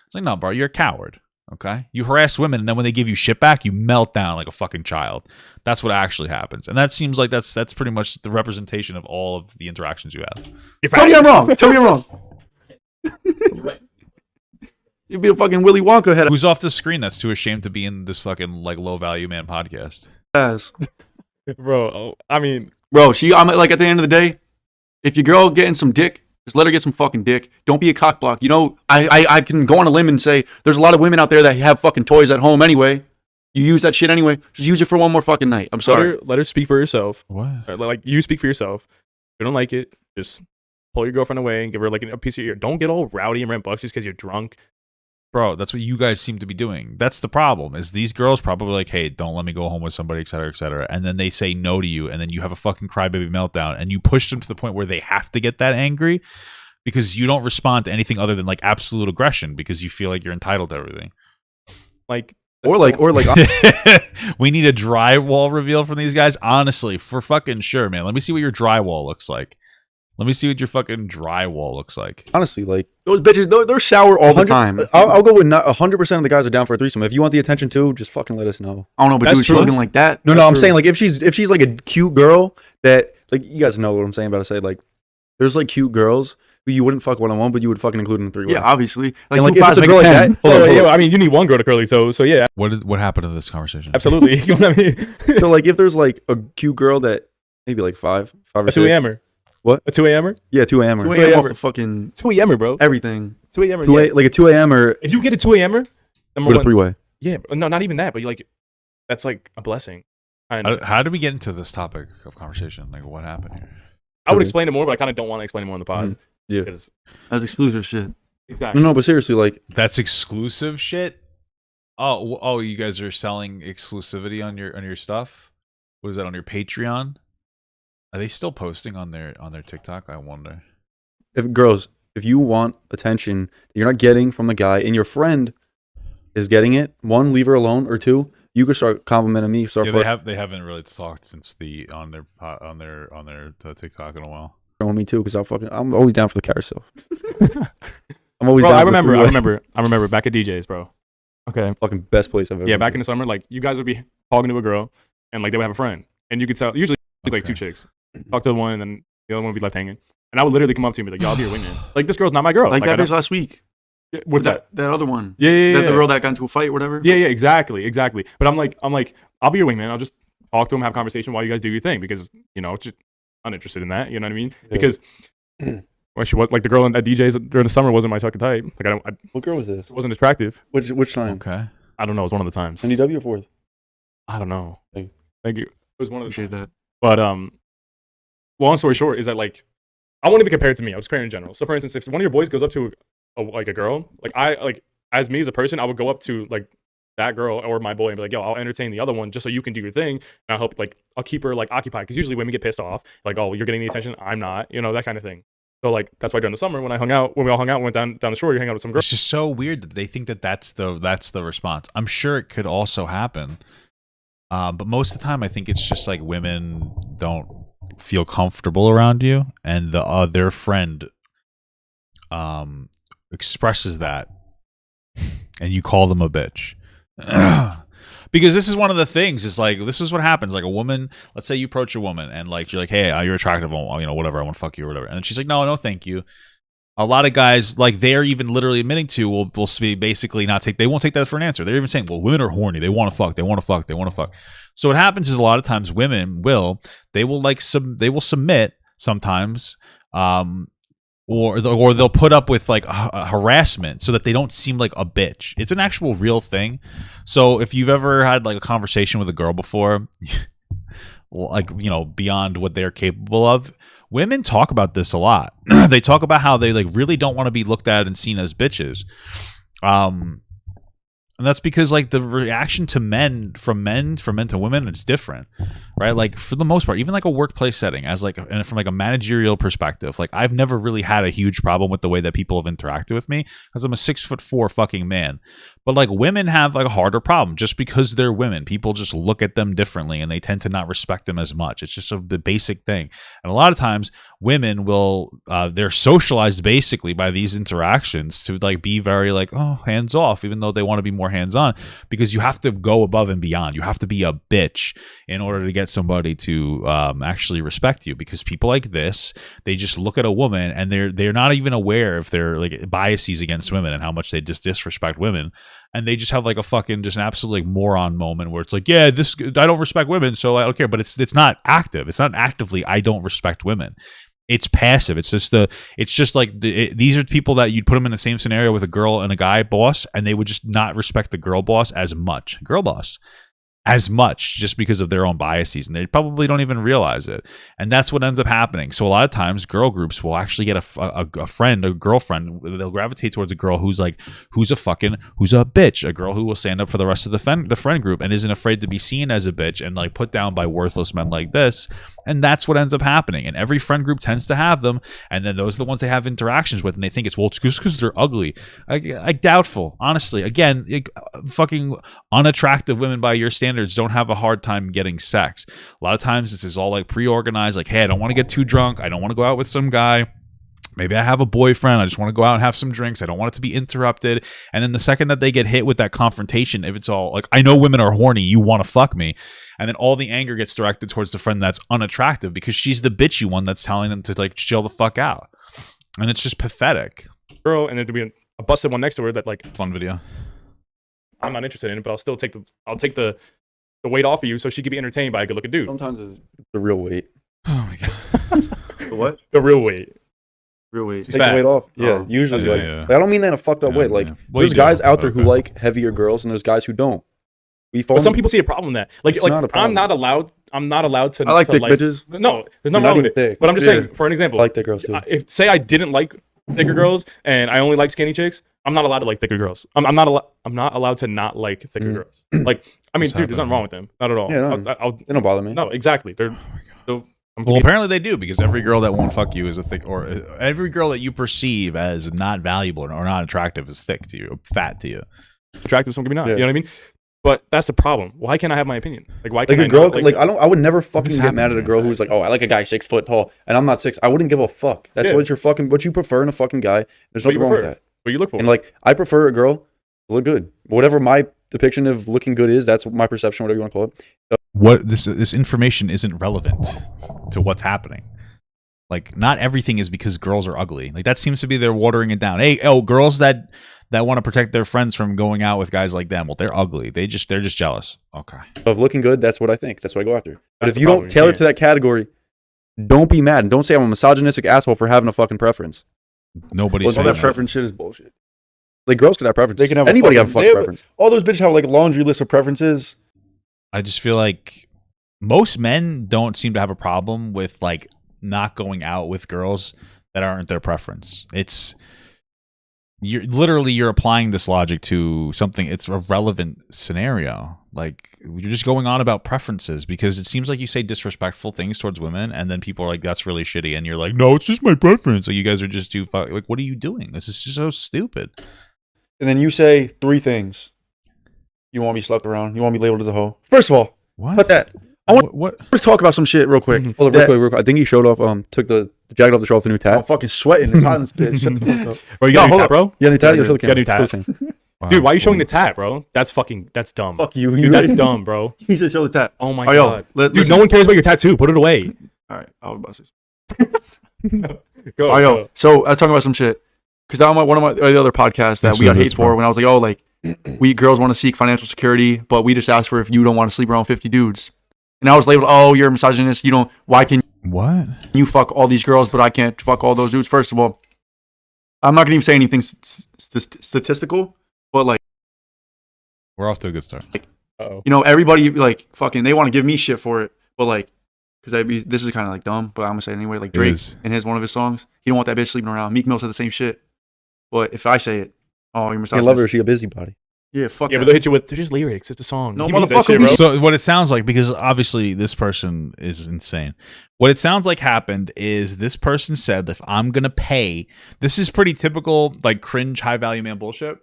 It's like, no, bro, you're a coward. Okay? You harass women, and then when they give you shit back, you melt down like a fucking child. That's what actually happens. And that seems like that's pretty much the representation of all of the interactions you have. Tell me I'm wrong. Tell me I'm wrong. You're right. You'd be a fucking Willy Wonka head. Who's off the screen that's too ashamed to be in this fucking like low value man podcast? Yes. Bro, I mean... Bro, I'm like, at the end of the day, if your girl getting some dick, just let her get some fucking dick. Don't be a cock block. You know, I can go on a limb and say there's a lot of women out there that have fucking toys at home anyway. You use that shit anyway. Just use it for one more fucking night. I'm sorry. Let her speak for herself. What? Like, you speak for yourself. If you don't like it, just pull your girlfriend away and give her like a piece of your ear. Don't get all rowdy and rambunctious just because you're drunk. Bro, that's what you guys seem to be doing. That's the problem, is these girls probably like, hey, don't let me go home with somebody, et cetera, et cetera. And then they say no to you, and then you have a fucking crybaby meltdown, and you push them to the point where they have to get that angry. because you don't respond to anything other than like absolute aggression because you feel like you're entitled to everything. Like, or like we need a drywall reveal from these guys. Honestly, for fucking sure, man. Let me see what your drywall looks like. Let me see what your fucking drywall looks like. Honestly, like those bitches, they're sour all the time. I'll go with not 100% of the guys are down for a threesome. If you want the attention too, just fucking let us know. I don't know, but That's dude, she's looking like that. No, I'm saying like if she's like a cute girl that like you guys know what I'm saying about to say like there's like cute girls who you wouldn't fuck one-on-one, but you would fucking include in a three-way. Yeah, obviously. Like if it's a girl like that, yeah, I mean, you need one girl to curly, so yeah, What happened to this conversation? absolutely. You know what I mean? so like if there's like a cute girl that maybe like five or a 2 a.m.er. What? A 2 a.m.er? Yeah, 2 a.m.er. 2 a.m. off the fucking 2 a.m.er, bro. everything. 2 a.m.er. 2 a, like a 2 a.m.er If you get a 2 a.m.er, with a three-way. Yeah, no, not even that, but like that's like a blessing. How did we get into this topic of conversation? Like, what happened here? I would explain it more, but I kind of don't want to explain it more on the pod. Yeah, That's exclusive shit. Exactly. No, but seriously, like That's exclusive shit. Oh, you guys are selling exclusivity on your stuff. What is that on your Patreon? Are they still posting on their TikTok? I wonder. if you want attention that you're not getting from the guy and your friend is getting it, one, leave her alone, or two, you could start complimenting me. They haven't really talked since on their TikTok in a while. Me too, because I'm always down for the carousel. I'm always bro, down. I remember back at DJs, bro. Okay. Fucking best place I've ever. Yeah, been back to. in the summer, like you guys would be talking to a girl, and like they would have a friend, and you could tell usually like two chicks talk to the one, and then the other one would be left hanging. And I would literally come up to you and be like, "Yo, I'll be your wingman." Like this girl's not my girl. Like that bitch last week. What's that? That other one. Yeah. The girl that got into a fight, or whatever. Yeah, exactly. But I'm like, I'll be your wingman. I'll just talk to him, have a conversation while you guys do your thing, because just uninterested in that. You know what I mean? Yeah. Because well, she was like the girl at DJs during the summer wasn't my fucking type. Like what girl was this? It wasn't attractive. Which time? Okay. I don't know. It was one of the times. NDW or fourth? I don't know. Thank you. It was one of the times. That. But long story short is that like I won't even compare it to me. I was comparing in general. So for instance, if one of your boys goes up to a girl, like as me as a person, I would go up to like that girl or my boy and be like, yo, I'll entertain the other one just so you can do your thing. And I'll keep her like occupied, because usually women get pissed off, like, oh, you're getting the attention, I'm not, that kind of thing. So like that's why during the summer when we all hung out, went down the shore, you hang out with some girls. It's just so weird that they think that's the response. I'm sure it could also happen, but most of the time I think it's just like women don't feel comfortable around you, and their friend expresses that, and you call them a bitch. Because this is one of the things, is like, this is what happens. Like a woman, let's say you approach a woman and like, you're like, hey, you're attractive, whatever, I want to fuck you or whatever. And then she's like, no, thank you. A lot of guys, like they're even literally admitting to, will be basically they won't take that for an answer. They're even saying, well, women are horny. They want to fuck. So what happens is a lot of times women will submit sometimes, or they'll put up with like harassment so that they don't seem like a bitch. It's an actual real thing. So if you've ever had like a conversation with a girl before, like, beyond what they're capable of, women talk about this a lot. They talk about how they like really don't want to be looked at and seen as bitches. And that's because like the reaction to men to women, it's different, right? Like for the most part, even like a workplace setting, and from like a managerial perspective, like I've never really had a huge problem with the way that people have interacted with me, because I'm a 6'4" fucking man. But like women have like a harder problem just because they're women. People just look at them differently, and they tend to not respect them as much. It's just the basic thing. And a lot of times women will, they're socialized basically by these interactions to like be very like, oh, hands off, even though they want to be more hands on, because you have to go above and beyond. You have to be a bitch in order to get somebody to actually respect you, because people like this, they just look at a woman and they're not even aware if they're like biases against women and how much they just disrespect women. And they just have like a fucking just an absolute like moron moment where it's like, yeah, I don't respect women, so I don't care. But it's not active. It's not actively I don't respect women. It's passive. It's just like these are people that you'd put them in the same scenario with a girl and a guy boss, and they would just not respect the girl boss as much. Girl boss. as much just because of their own biases, and they probably don't even realize it. And that's what ends up happening. So a lot of times girl groups will actually get a friend, a girlfriend. They'll gravitate towards a girl who's a bitch, a girl who will stand up for the rest of the friend group and isn't afraid to be seen as a bitch and like put down by worthless men like this. And that's what ends up happening. And every friend group tends to have them, and then those are the ones they have interactions with, and they think it's just because they're ugly. I doubtful, honestly. Again, fucking unattractive women by your standards don't have a hard time getting sex. A lot of times this is all like pre-organized, like, hey, I don't want to get too drunk, I don't want to go out with some guy, maybe I have a boyfriend, I just want to go out and have some drinks, I don't want it to be interrupted. And then the second that they get hit with that confrontation, if it's all like, I know women are horny, you want to fuck me, and then all the anger gets directed towards the friend that's unattractive because she's the bitchy one that's telling them to like chill the fuck out. And it's just pathetic. Girl, and then there'd be a busted one next to her that like, fun video, I'm not interested in it, but I'll still take the weight off of you so she could be entertained by a good looking dude. Sometimes it's the real weight. oh my god. The what? The real weight. Real weight. Take the weight off. Yeah, Oh. usually. Like, Yeah. I don't mean that in a fucked up Yeah, way. Like, yeah. Well, there's you guys do. out there who Okay. like heavier girls, and there's guys who don't. But some people see a problem in that. Like, It's not a problem. I'm not allowed to. I like to thick bitches. No, there's You're nothing not wrong with even it. thick. But I'm just saying, for an example, I like thick girls too. if say I didn't like thicker girls and I only like skinny chicks, I'm not allowed to like thicker girls. I'm not allowed to not like thicker girls. Like, I mean, What's dude, there's nothing happening? wrong with them. Not at all. Yeah, no. They don't bother me. No, exactly. They're. Well, apparently they do, because every girl that won't fuck you is a thick, or every girl that you perceive as not valuable or not attractive is thick to you, or fat to you. attractive, some can be not. Yeah. You know what I mean? But that's the problem. Why can't I have my opinion? Like, why Like can't a I girl, not, like I would never fucking What's get mad at a happening girl here, who's like, oh, I like a guy 6 foot tall, and I'm not 6. I wouldn't give a fuck. That's Yeah. what you prefer in a fucking guy. There's What you nothing wrong with prefer. that. What you look for? And like, I prefer a girl to look good. Whatever my depiction of looking good is, that's my perception, whatever you want to call it. What this information isn't relevant to what's happening. Like, not everything is because girls are ugly. Like, that seems to be they're watering it down. Hey, girls that want to protect their friends from going out with guys like them, well, they're ugly. They're just jealous. Okay. Of looking good, that's what I think. That's what I go after. But That's if the you problem. don't tailor You to that category, don't be mad. And don't say I'm a misogynistic asshole for having a fucking preference. Nobody's All saying that that. preference shit is bullshit. Like, girls can have preferences. They can have Anybody have a fucking fucking preference. All those bitches have like a laundry list of preferences. I just feel like most men don't seem to have a problem with like not going out with girls that aren't their preference. You're applying this logic to something. It's a relevant scenario. Like, you're just going on about preferences because it seems like you say disrespectful things towards women, and then people are like, "That's really shitty," and you're like, "No, it's just my preference." So you guys are just too like, what are you doing? This is just so stupid. And then you say 3 things. You want me slept around. You want me labeled as a hoe. First of all, What? cut that. I want What? to talk about some shit real quick. Hold on, real quick. I think he showed off, took the jacket off the show off the new I'm tat. fucking sweating. It's hot in this bitch. Shut the fuck up. Bro, you got No, a new hold tat, up. bro? Yeah, new tat. Yeah, Show the yeah, new camera. tat. Show the camera. Dude, why are you showing the tat, bro? That's dumb. Fuck you. Dude, that's dumb, bro. You should show the tat. Oh my Oh, yo, god. let- Dude, listen. no one cares about your tattoo. Put it away. All right, I was about to say. Go. Oh, yo. go. So I was talking about some shit because I'm on one of the other podcasts that Yes, we got it hate is, for bro. when I was like, oh, like we girls want to seek financial security, but we just ask for if you don't want to sleep around 50 dudes. And I was labeled, oh, you're a misogynist. You don't. Why can What? you fuck all these girls, but I can't fuck all those dudes? First of all, I'm not gonna even say anything statistical, but like, We're off to a good start. Uh-oh. you know, everybody like fucking they want to give me shit for it, but like, because this is kind of like dumb, but I'm gonna say it anyway. Like Drake is. in one of his songs, he don't want that bitch sleeping around. Meek Mill said the same shit, but if I say it, oh, you're You misogynist. love her. She a busybody. Yeah, fuck Yeah, that. but they'll hit you with, they're just lyrics. It's a song. No, He means that motherfucker, shit, we- bro. So what it sounds like, because obviously this person is insane. What it sounds like happened is this person said, if I'm going to pay, this is pretty typical, like cringe high value man bullshit,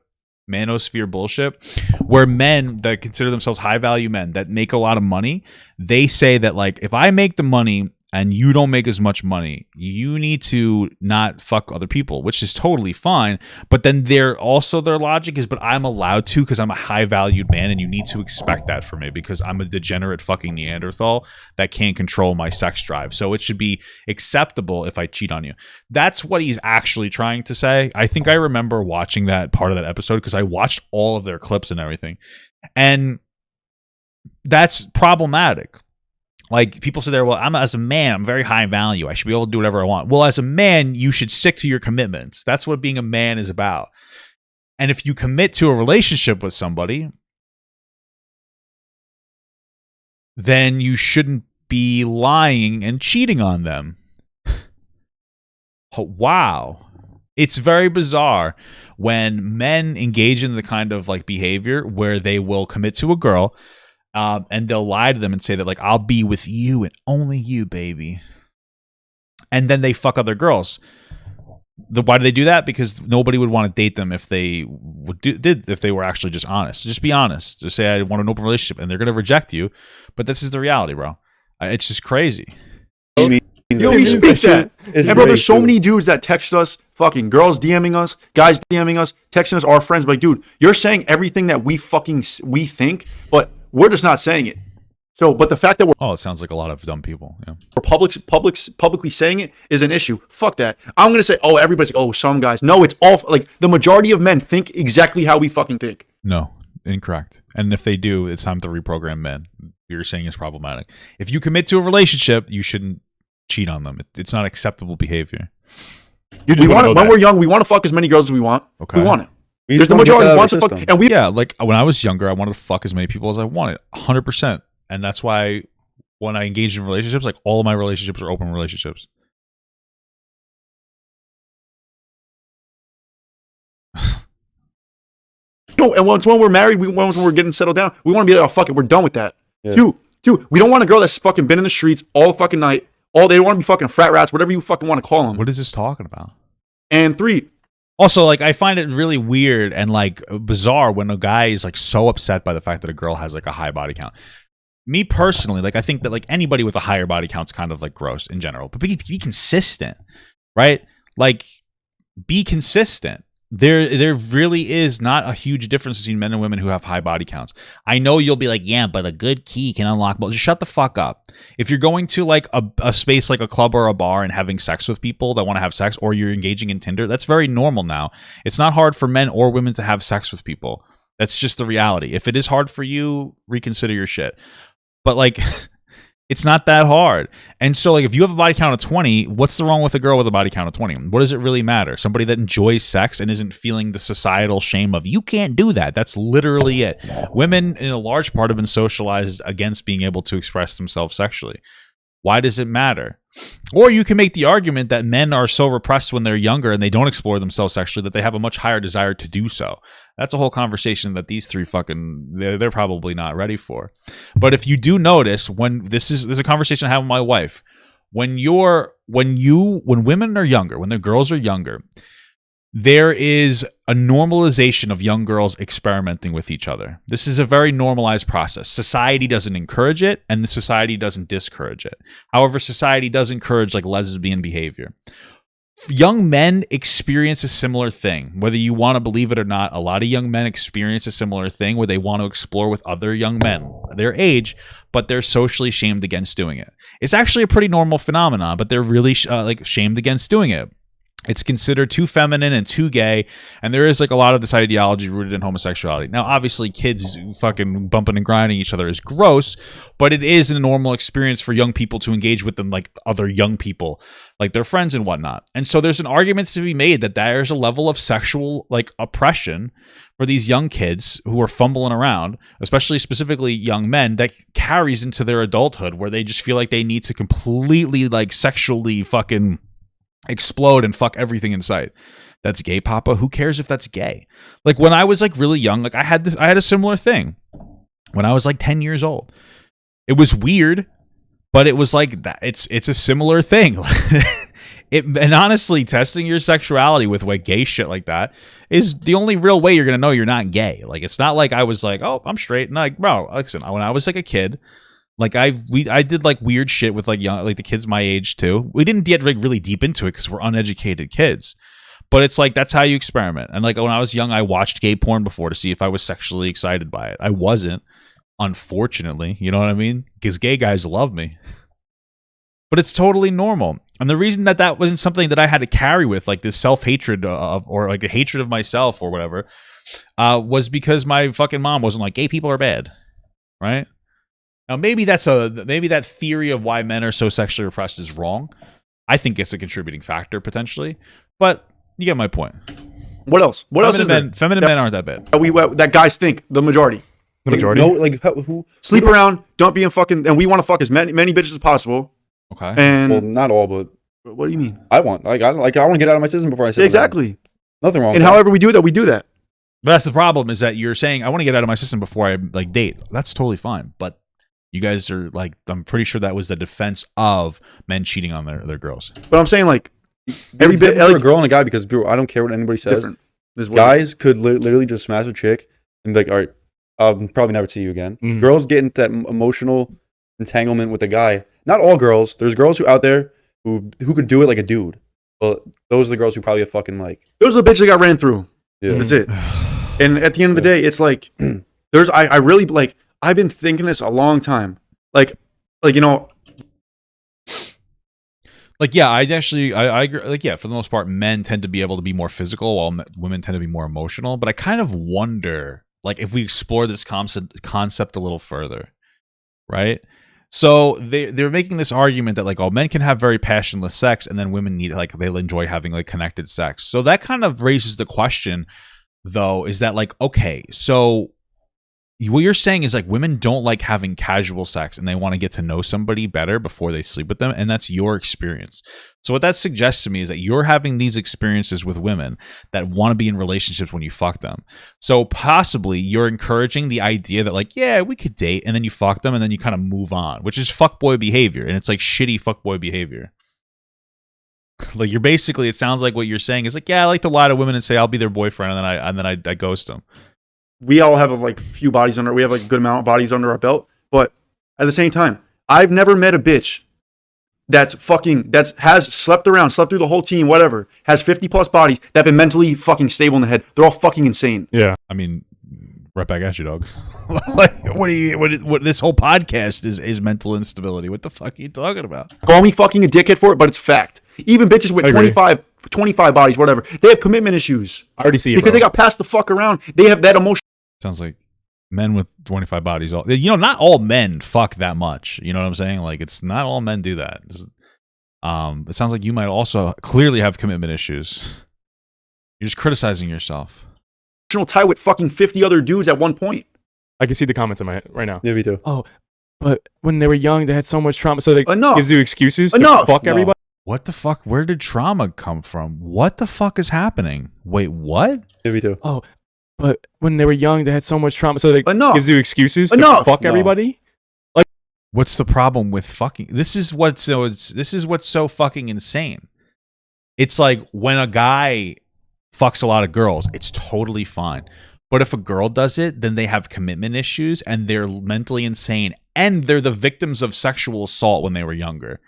manosphere bullshit, where men that consider themselves high value men that make a lot of money, they say that like, if I make the money and you don't make as much money, you need to not fuck other people, which is totally fine. But then their logic is, but I'm allowed to because I'm a high valued man and you need to expect that from me because I'm a degenerate fucking Neanderthal that can't control my sex drive. So it should be acceptable if I cheat on you. That's what he's actually trying to say. I think I remember watching that part of that episode because I watched all of their clips and everything. And that's problematic. Like, people say there, well, as a man, I'm very high value. I should be able to do whatever I want. Well, as a man, you should stick to your commitments. That's what being a man is about. And if you commit to a relationship with somebody, then you shouldn't be lying and cheating on them. Wow. It's very bizarre when men engage in the kind of like behavior where they will commit to a girl and they'll lie to them and say that like, I'll be with you and only you, baby. And then they fuck other girls. Why do they do that? Because nobody would want to date them if they if they were actually just honest. Just be honest. Just say I want an open relationship, and they're gonna reject you. But this is the reality, bro. It's just crazy. Yo, we speak that. And bro, there's so many dudes that text us, fucking girls DMing us, guys DMing us, texting us, our friends. Like, dude, you're saying everything that we think, but we're just not saying it. So, but the fact that we're it sounds like a lot of dumb people. Yeah. We're publicly saying it is an issue. Fuck that. I'm gonna say, everybody's like, some guys. No, it's all like the majority of men think exactly how we fucking think. No, incorrect. And if they do, it's time to reprogram men. You're saying is problematic. If you commit to a relationship, you shouldn't cheat on them. It's not acceptable behavior. Dude, when we're young, we want to fuck as many girls as we want. Okay. We want it. There's the majority wants to fuck, and we like when I was younger, I wanted to fuck as many people as I wanted, 100%. And that's why when I engage in relationships, like all of my relationships are open relationships. No, and once when we're married, once when we're getting settled down, we want to be like, fuck it, we're done with that. Yeah. Two, we don't want a girl that's fucking been in the streets all fucking night. They want to be fucking frat rats, whatever you fucking want to call them. What is this talking about? And 3. Also, like, I find it really weird and like bizarre when a guy is like so upset by the fact that a girl has like a high body count. Me personally, like, I think that like anybody with a higher body count's kind of like gross in general, but be consistent, right? Like, be consistent. There really is not a huge difference between men and women who have high body counts. I know you'll be like, yeah, but a good key can unlock. But just shut the fuck up. If you're going to like a space like a club or a bar and having sex with people that want to have sex, or you're engaging in Tinder, that's very normal now. It's not hard for men or women to have sex with people. That's just the reality. If it is hard for you, reconsider your shit. But like, it's not that hard. And so like, if you have a body count of 20, what's the wrong with a girl with a body count of 20? What does it really matter? Somebody that enjoys sex and isn't feeling the societal shame of, you can't do that. That's literally it. Women in a large part have been socialized against being able to express themselves sexually. Why does it matter? Or you can make the argument that men are so repressed when they're younger and they don't explore themselves sexually that they have a much higher desire to do so. That's a whole conversation that these three they're probably not ready for. But if you do notice, when this is a conversation I have with my wife, when women are younger, when their girls are younger, there is a normalization of young girls experimenting with each other. This is a very normalized process. Society doesn't encourage it, and the society doesn't discourage it. However, society does encourage like lesbian behavior. Young men experience a similar thing. Whether you want to believe it or not, a lot of young men experience a similar thing where they want to explore with other young men their age, but they're socially shamed against doing it. It's actually a pretty normal phenomenon, but they're really shamed against doing it. It's considered too feminine and too gay, and there is like a lot of this ideology rooted in homosexuality. Now, obviously, kids fucking bumping and grinding each other is gross, but it is a normal experience for young people to engage with them like other young people, like their friends and whatnot. And so there's an argument to be made that there's a level of sexual like oppression for these young kids who are fumbling around, especially specifically young men, that carries into their adulthood where they just feel like they need to completely like sexually fucking explode and fuck everything in sight. That's gay, Papa. Who cares if that's gay? Like when I was like really young, like I had a similar thing when I was like 10 years old. It was weird, but it was like that. It's a similar thing. And honestly, testing your sexuality with like gay shit like that is the only real way you're gonna know you're not gay. Like it's not like I was like, oh, I'm straight. And like, bro, listen, when I was like a kid, like I did like weird shit with like young, like the kids my age too. We didn't get like really deep into it because we're uneducated kids, but it's like that's how you experiment. And like when I was young, I watched gay porn before to see if I was sexually excited by it. I wasn't, unfortunately. You know what I mean? Because gay guys love me, but it's totally normal. And the reason that wasn't something that I had to carry with like this self-hatred or like a hatred of myself or whatever was because my fucking mom wasn't like, gay people are bad, right? Now, maybe that theory of why men are so sexually repressed is wrong. I think it's a contributing factor potentially, but you get my point. What else? What else is there? Feminine men aren't that bad. That guys think the majority. The majority. No, like who sleep around, don't be in fucking, and we want to fuck as many bitches as possible. Okay. And well, not all, but what do you mean? I want I want to get out of my system before I say Exactly. Nothing wrong. And with however we do that, we do that. But that's the problem, is that you're saying I want to get out of my system before I like date. That's totally fine. But you guys are like, I'm pretty sure that was the defense of men cheating on their girls. But I'm saying like every bit for a girl and a guy, because I don't care what anybody says. Guys could literally just smash a chick and be like, all right, I'll probably never see you again. Girls get into that emotional entanglement with the guy. Not all girls. There's girls out there who could do it like a dude. But those are the girls who probably have fucking like. Those are the bitches that got ran through. Yeah. That's it. And at the end of the day, it's like I really like. I've been thinking this a long time. Like you know. Like, yeah, I agree. Like, yeah, for the most part, men tend to be able to be more physical while women tend to be more emotional. But I kind of wonder, like, if we explore this concept a little further, right? So they're making this argument that, like, oh, men can have very passionless sex, and then women need, like, they'll enjoy having, like, connected sex. So that kind of raises the question, though, is that, like, okay, so what you're saying is, like, women don't like having casual sex and they want to get to know somebody better before they sleep with them, and that's your experience. So what that suggests to me is that you're having these experiences with women that want to be in relationships when you fuck them. So possibly you're encouraging the idea that, like, yeah, we could date, and then you fuck them and then you kind of move on, which is fuckboy behavior, and it's like shitty fuckboy behavior. Like, you're basically, it sounds like what you're saying is like, yeah, I like to lie to women and say I'll be their boyfriend, and then I ghost them. We all have like few bodies we have like a good amount of bodies under our belt, but at the same time, I've never met a bitch has slept through the whole team, whatever, has 50 plus bodies that have been mentally fucking stable in the head. They're all fucking insane. Yeah. I mean, right back at you, dog. Like, what this whole podcast is mental instability. What the fuck are you talking about? Call me fucking a dickhead for it, but it's fact. Even bitches with 25 bodies, whatever, they have commitment issues. I already see it, because they got passed the fuck around. They have that emotion. Sounds like men with 25 bodies. Not all men fuck that much. You know what I'm saying? Like, it's not all men do that. It sounds like you might also clearly have commitment issues. You're just criticizing yourself. Tie with fucking 50 other dudes at one point. I can see the comments in my head right now. Yeah, me too. Oh, but when they were young, they had so much trauma. So it gives you excuses to fuck everybody. What the fuck? Where did trauma come from? What the fuck is happening? Wait, what? Yeah, me too. Oh, but when they were young, they had so much trauma. So it gives you excuses to fuck everybody. Like, what's the problem with fucking? This is what's so fucking insane. It's like when a guy fucks a lot of girls, it's totally fine. But if a girl does it, then they have commitment issues and they're mentally insane and they're the victims of sexual assault when they were younger.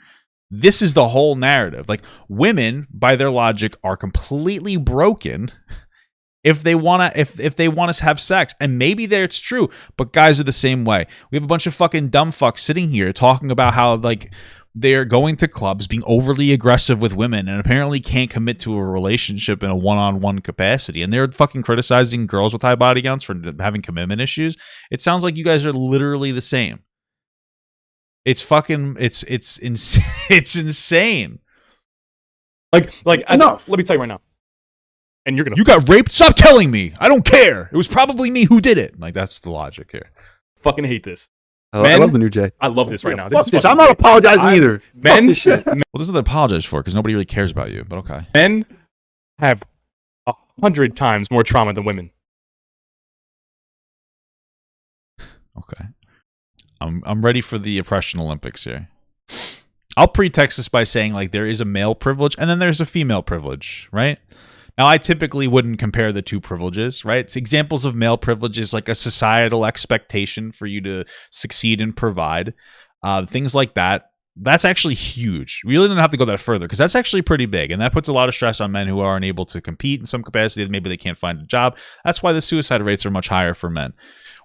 This is the whole narrative. Like, women, by their logic, are completely broken if they want to have sex. And maybe it's true, but guys are the same way. We have a bunch of fucking dumb fucks sitting here talking about how, like, they're going to clubs, being overly aggressive with women, and apparently can't commit to a relationship in a one-on-one capacity. And they're fucking criticizing girls with high body counts for having commitment issues. It sounds like you guys are literally the same. It's fucking, it's insane. Like enough. Let me tell you right now. And you got raped? Stop telling me. I don't care. It was probably me who did it. Like, that's the logic here. Fucking hate this. I love the new Jay. I love this right now. Fuck this. I'm not apologizing either. Men, fuck this shit. Well, this is what I apologize for, because nobody really cares about you, but okay. Men have 100 times more trauma than women. Okay. I'm ready for the oppression Olympics here. I'll pretext this by saying, like, there is a male privilege and then there's a female privilege, right? Now, I typically wouldn't compare the two privileges, right? It's examples of male privilege is like a societal expectation for you to succeed and provide. Things like that. That's actually huge. We really don't have to go that further because that's actually pretty big. And that puts a lot of stress on men who are unable to compete in some capacity. Maybe they can't find a job. That's why the suicide rates are much higher for men.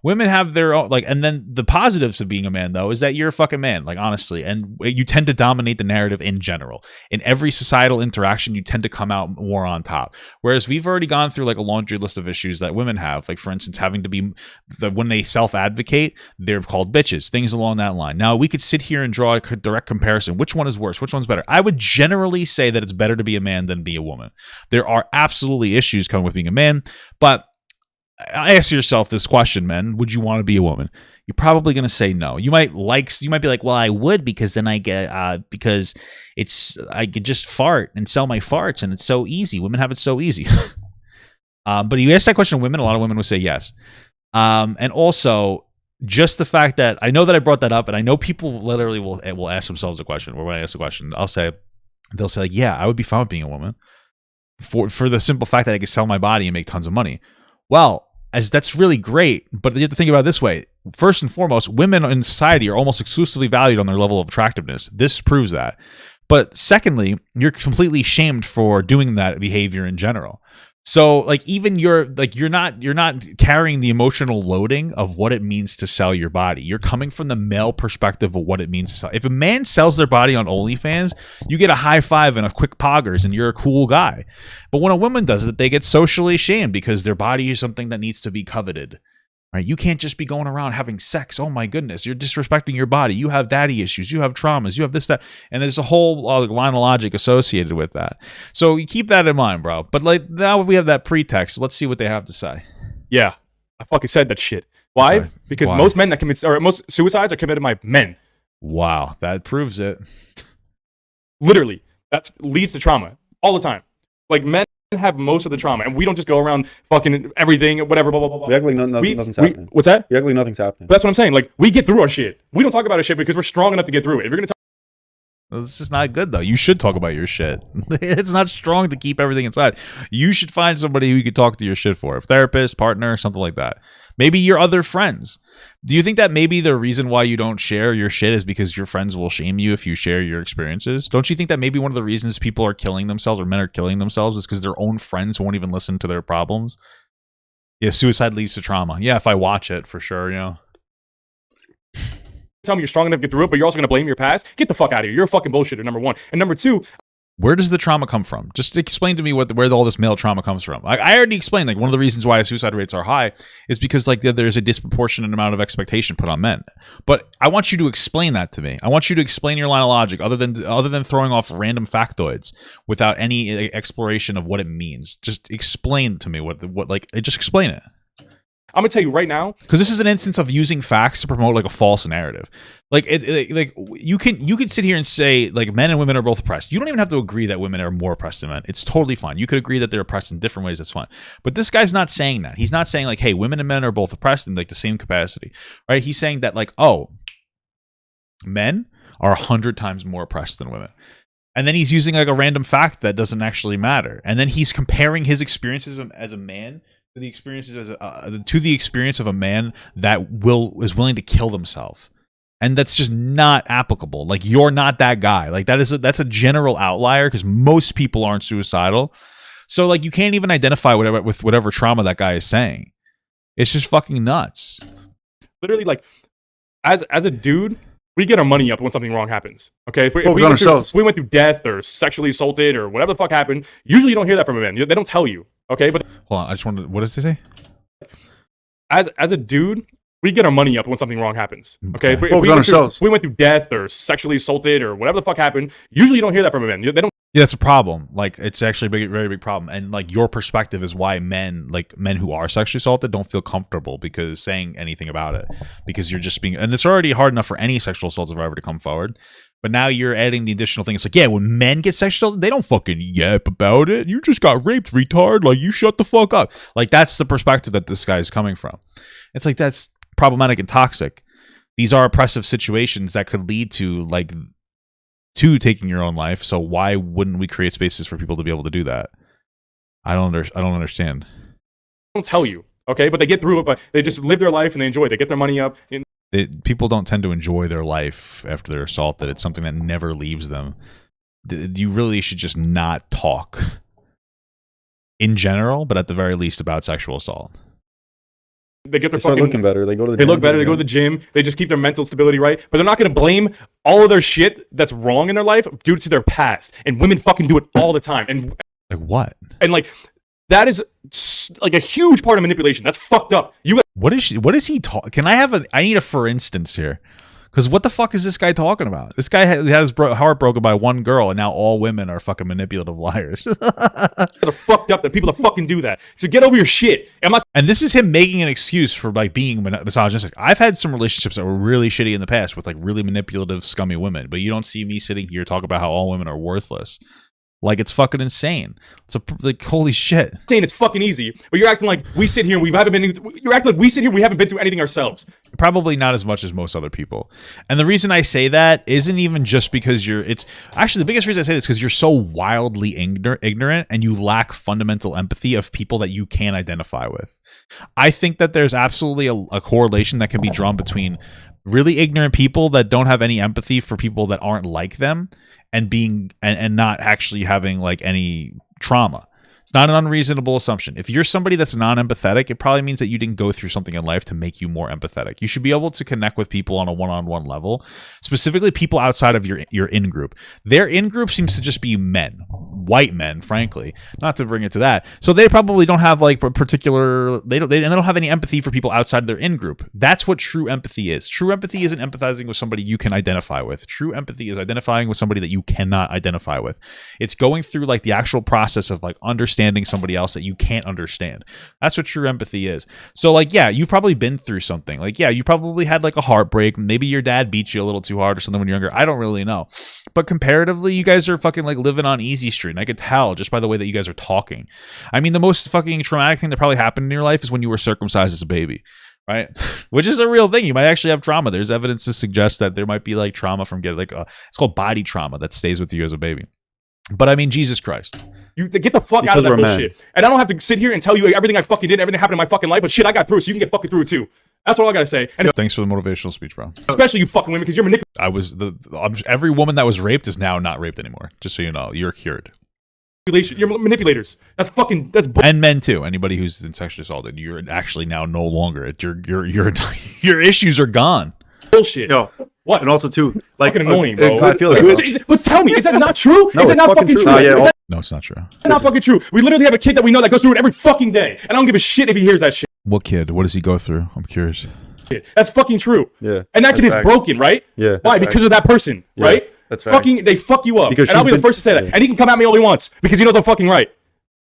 Women have their own, like, and then the positives of being a man, though, is that you're a fucking man, like, honestly, and you tend to dominate the narrative in general. In every societal interaction, you tend to come out more on top. Whereas we've already gone through, like, a laundry list of issues that women have, like, for instance, having to be, when they self-advocate, they're called bitches, things along that line. Now, we could sit here and draw a direct comparison. Which one is worse? Which one's better? I would generally say that it's better to be a man than be a woman. There are absolutely issues coming with being a man, but ask yourself this question, man. Would you want to be a woman? You're probably going to say no. You might be like, well, I would, because then I get, because I could just fart and sell my farts and it's so easy. Women have it so easy. But you ask that question to women, a lot of women would say yes. And also just the fact that I know that I brought that up, and I know people literally will ask themselves a question, or when I ask a question, they'll say like, yeah, I would be fine with being a woman for the simple fact that I could sell my body and make tons of money. Well, as that's really great, but you have to think about it this way. First and foremost, women in society are almost exclusively valued on their level of attractiveness. This proves that. But secondly, you're completely shamed for doing that behavior in general. So like even you're not carrying the emotional loading of what it means to sell your body. You're coming from the male perspective of what it means to sell. If a man sells their body on OnlyFans, you get a high five and a quick poggers and you're a cool guy. But when a woman does it, they get socially shamed because their body is something that needs to be coveted. Right? You can't just be going around having sex. Oh my goodness, you're disrespecting your body. You have daddy issues. You have traumas. You have this, that, and there's a whole line of logic associated with that. So you keep that in mind, bro. But like now we have that pretext. Let's see what they have to say. Yeah, I fucking said that shit. Why? Sorry. Because Why? most men that commit, or most suicides are committed by men. Wow, that proves it. Literally, that leads to trauma all the time. Like men have most of the trauma, and we don't just go around fucking everything, whatever, blah, blah, blah, blah. We act like nothing's happening. What's that? We act like nothing's happening. But that's what I'm saying. Like, we get through our shit. We don't talk about our shit because we're strong enough to get through it. If you're gonna It's just not good though. You should talk about your shit. It's not strong to keep everything inside. You should find somebody who you could talk to your shit for. A therapist, partner, something like that. Maybe your other friends. Do you think that maybe the reason why you don't share your shit is because your friends will shame you if you share your experiences? Don't you think that maybe one of the reasons people are killing themselves or men are killing themselves is because their own friends won't even listen to their problems? Yeah, suicide leads to trauma. Yeah, if I watch it, for sure, you know. tell me you're strong enough to get through it, but you're also going to blame your past, get the fuck out of here. You're a fucking bullshitter, number one. And number two, where does the trauma come from? Just explain to me where all this male trauma comes from. I already explained, like, one of the reasons why suicide rates are high is because, like, there's a disproportionate amount of expectation put on men. But I want you to explain that to me. I want you to explain your line of logic, other than throwing off random factoids without any exploration of what it means. Just explain to me just explain it. I'm gonna tell you right now, because this is an instance of using facts to promote like a false narrative. Like you can sit here and say like men and women are both oppressed. You don't even have to agree that women are more oppressed than men. It's totally fine. You could agree that they're oppressed in different ways. That's fine. But this guy's not saying that. He's not saying like, hey, women and men are both oppressed in like the same capacity, right? He's saying that like, oh, men are 100 times more oppressed than women. And then he's using like a random fact that doesn't actually matter. And then he's comparing his experiences as a man to the experiences to the experience of a man that is willing to kill themselves, and that's just not applicable. Like, you're not that guy. Like, that's a general outlier because most people aren't suicidal. So like, you can't even identify with whatever trauma that guy is saying. It's just fucking nuts. Literally, like, as a dude, we get our money up when something wrong happens. Okay, if we went through death or sexually assaulted or whatever the fuck happened, usually you don't hear that from a man. They don't tell you. Okay, but hold on, I just wanted. What does it say? As a dude, we get our money up when something wrong happens. Okay, if we went through death or sexually assaulted or whatever the fuck happened, usually you don't hear that from a man. They don't. Yeah, that's a problem. Like, it's actually a very big problem. And like, your perspective is why men who are sexually assaulted don't feel comfortable because saying anything about it, because you're just being, and it's already hard enough for any sexual assault survivor to come forward. But now you're adding the additional thing. It's like, yeah, when men get sexual assaulted, they don't fucking yap about it. You just got raped, retard. Like, you shut the fuck up. Like, that's the perspective that this guy is coming from. It's like, that's problematic and toxic. These are oppressive situations that could lead to taking your own life. So why wouldn't we create spaces for people to be able to do that? I don't understand. Don't tell you, okay? But they get through it. But they just live their life and they enjoy it. They get their money up. People don't tend to enjoy their life after they're assaulted. It's something that never leaves them. You really should just not talk in general, but at the very least about sexual assault. They get their start looking better. They go to the gym. They look better. They go to the gym. They just keep their mental stability right. But they're not going to blame all of their shit that's wrong in their life due to their past. And women fucking do it all the time. And like, what? And like, that is like a huge part of manipulation. That's fucked up. What is he talking? I need a for instance here, Because what the fuck is this guy talking about? This guy had his heart broken by one girl, and now all women are fucking manipulative liars. Are fucked up that people that fucking do that. So get over your shit. And this is him making an excuse for like being misogynistic. I've had some relationships that were really shitty in the past with like really manipulative, scummy women, but you don't see me sitting here talking about how all women are worthless. Like, it's fucking insane. It's like, holy shit. Saying it's fucking easy, but you're acting like we sit here and you're acting like we sit here and we haven't been through anything ourselves. Probably not as much as most other people. And the reason I say that isn't even just because it's actually the biggest reason I say this is because you're so wildly ignorant and you lack fundamental empathy of people that you can identify with. I think that there's absolutely a correlation that can be drawn between really ignorant people that don't have any empathy for people that aren't like them and being and not actually having like any trauma. It's not an unreasonable assumption. If you're somebody that's non-empathetic, it probably means that you didn't go through something in life to make you more empathetic. You should be able to connect with people on a one-on-one level, specifically people outside of your in-group. Their in-group seems to just be men, white men, frankly, not to bring it to that. So they probably don't have like a particular, they don't have any empathy for people outside their in-group. That's what true empathy is. True empathy isn't empathizing with somebody you can identify with. True empathy is identifying with somebody that you cannot identify with. It's going through like the actual process of like understanding somebody else that you can't understand. That's what true empathy is. So like, yeah, you've probably been through something. Like, yeah, you probably had like a heartbreak. Maybe your dad beat you a little too hard or something when you're younger. I don't really know. But comparatively, you guys are fucking like living on easy street. And I could tell just by the way that you guys are talking. I mean, the most fucking traumatic thing that probably happened in your life is when you were circumcised as a baby. Right? Which is a real thing. You might actually have trauma. There's evidence to suggest that there might be like trauma from getting like it's called body trauma that stays with you as a baby. But I mean, Jesus Christ. You get the fuck out of that bullshit. And I don't have to sit here and tell you everything I fucking did, everything happened in my fucking life, but shit, I got through it, so you can get fucking through it too. That's all I gotta say. And thanks for the motivational speech, bro. Especially you fucking women, because you're manipulating. Every woman that was raped is now not raped anymore. Just so you know, you're cured. You're manipulators. That's and men too. Anybody who's been sexually assaulted, you're actually now no longer. Your issues are gone. Bullshit. Yo. What? And also too, like fucking annoying, bro. I feel like but tell me, is that not true? No, is that not fucking true? No, it's not true. It's not fucking true. We literally have a kid that we know that goes through it every fucking day, and I don't give a shit if he hears that shit. What kid? What does he go through? I'm curious. That's fucking true. Yeah. And that kid is broken, right? Yeah. Why? Because of that person, right? That's fucking. They fuck you up, and I'll be the first to say that. And he can come at me all he wants because he knows I'm fucking right.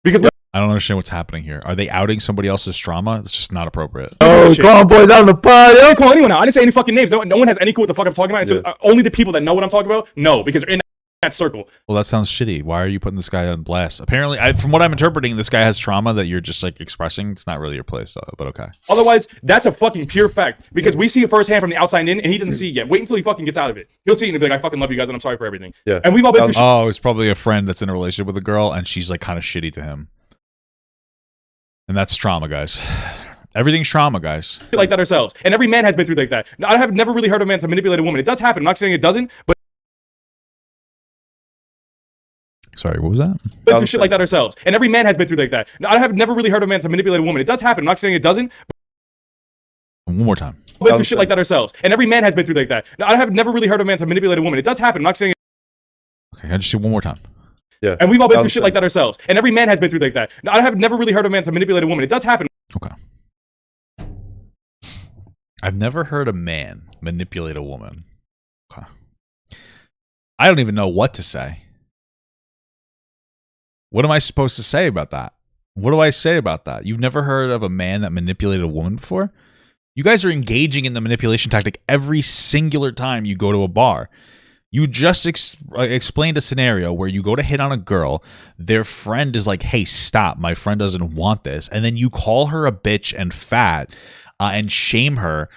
Because I don't understand what's happening here. Are they outing somebody else's trauma? It's just not appropriate. Oh, come on, boys, out on the pod. I didn't call anyone out. I didn't say any fucking names. No one has any clue what the fuck I'm talking about. So only the people that know what I'm talking about know, because they're in that circle. Well, that sounds shitty. Why are you putting this guy on blast? Apparently, from what I'm interpreting, this guy has trauma that you're just like expressing. It's not really your place, though. But okay. Otherwise, that's a fucking pure fact, because we see it firsthand from the outside in, and he doesn't see it yet. Wait until he fucking gets out of it. He'll see it and be like, "I fucking love you guys, and I'm sorry for everything." Yeah. And we've all been through. Oh, it's probably a friend that's in a relationship with a girl, and she's like kind of shitty to him. And that's trauma, guys. Everything's trauma, guys. Like that ourselves. And every man has been through like that. Now, I have never really heard of a man to manipulate a woman. It does happen. I'm not saying it doesn't, but sorry, what was that? Been through shit like that ourselves. And every man has been through like that. Now, I have never really heard of a man to manipulate a woman. It does happen. I'm not saying it doesn't. One more time. Been through shit like that ourselves. And every man has been through like that. Now, I have never really heard of a man to manipulate a woman. It does happen. I'm not saying Okay, I just do one more time. Yeah. And we've all been through shit like that ourselves. And every man has been through like that. Now, I have never really heard of a man to manipulate a woman. It does happen. Okay. I've never heard a man manipulate a woman. Okay. I don't even know what to say. What am I supposed to say about that? What do I say about that? You've never heard of a man that manipulated a woman before? You guys are engaging in the manipulation tactic every singular time you go to a bar. You just explained a scenario where you go to hit on a girl, their friend is like, hey, stop, my friend doesn't want this. And then you call her a bitch and fat and shame her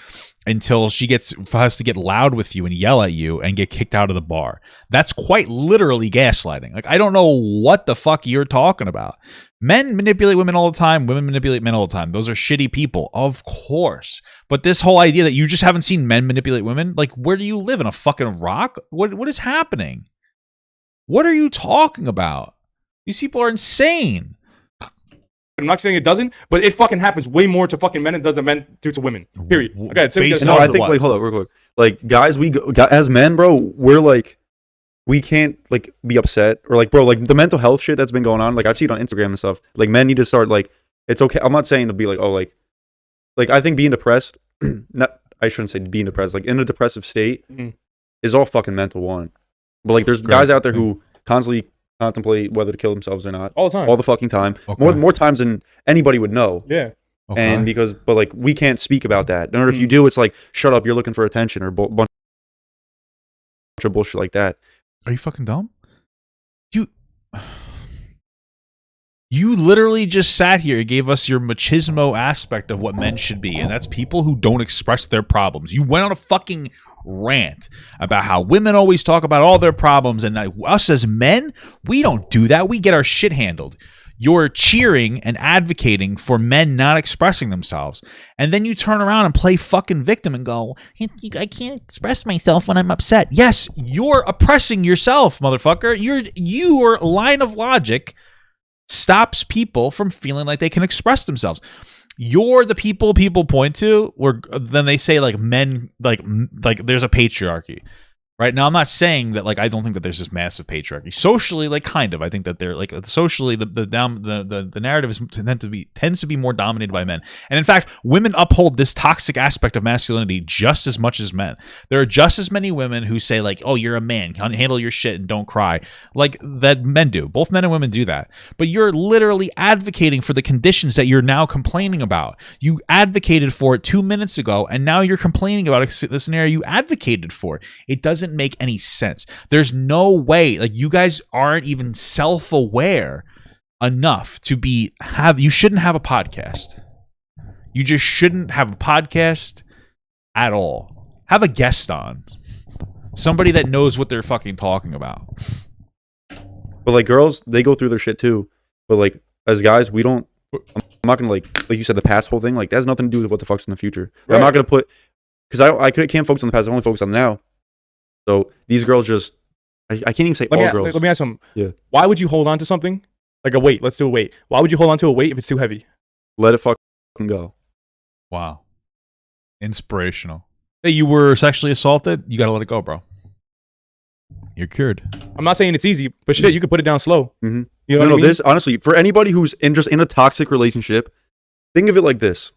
until she has to get loud with you and yell at you and get kicked out of the bar. That's quite literally gaslighting. Like, I don't know what the fuck you're talking about. Men manipulate women all the time. Women manipulate men all the time. Those are shitty people, of course. But this whole idea that you just haven't seen men manipulate women, like, where do you live? In a fucking rock? What is happening? What are you talking about? These people are insane. I'm not saying it doesn't, but it fucking happens way more to fucking men than it does to men do to women. Period. Okay, no, I think like hold up, real quick. Like guys, as men, bro, we're like, we can't like be upset or like, bro, like the mental health shit that's been going on. Like I've seen it on Instagram and stuff. Like men need to start like, it's okay. I'm not saying to be like, oh, like I think being depressed. I shouldn't say being depressed, like in a depressive state is all fucking mental one. But like there's guys out there who constantly contemplate whether to kill themselves or not. All the time. All the fucking time. Okay. More times than anybody would know. Yeah. Okay. And but like we can't speak about that. Or if you do, it's like, shut up, you're looking for attention, or bunch of bullshit like that. Are you fucking dumb? You literally just sat here and gave us your machismo aspect of what men should be, and that's people who don't express their problems. You went on a fucking rant about how women always talk about all their problems, and us as men, we don't do that. We get our shit handled. You're cheering and advocating for men not expressing themselves. And then you turn around and play fucking victim and go, I can't express myself when I'm upset. Yes, you're oppressing yourself, motherfucker. Your line of logic stops people from feeling like they can express themselves. You're the people point to where then they say like men, like there's a patriarchy. Right now, I'm not saying that like I don't think that there's this massive patriarchy socially, like kind of. I think that they're like socially the narrative tends to be more dominated by men, and in fact, women uphold this toxic aspect of masculinity just as much as men. There are just as many women who say like, "Oh, you're a man, handle your shit and don't cry," like that men do. Both men and women do that, but you're literally advocating for the conditions that you're now complaining about. You advocated for it 2 minutes ago, and now you're complaining about the scenario you advocated for. It doesn't make any sense. There's no way, like you guys aren't even self-aware enough to you shouldn't have a podcast. You just shouldn't have a podcast at all. Have a guest on. Somebody that knows what they're fucking talking about. But like girls, they go through their shit too. But like as guys, we don't. I'm not gonna like you said, the past whole thing. Like that has nothing to do with what the fuck's in the future. Right. I'm not gonna put because I can't focus on the past. I only focus on now. So these girls just, I can't even say all girls. Let me ask them. Yeah. Why would you hold on to something like a weight? Let's do a weight. Why would you hold on to a weight if it's too heavy? Let it fucking go. Wow. Inspirational. Hey, you were sexually assaulted. You gotta let it go, bro. You're cured. I'm not saying it's easy, but shit, you could put it down slow. Mm-hmm. You know what I mean? This honestly, for anybody who's just in a toxic relationship, think of it like this.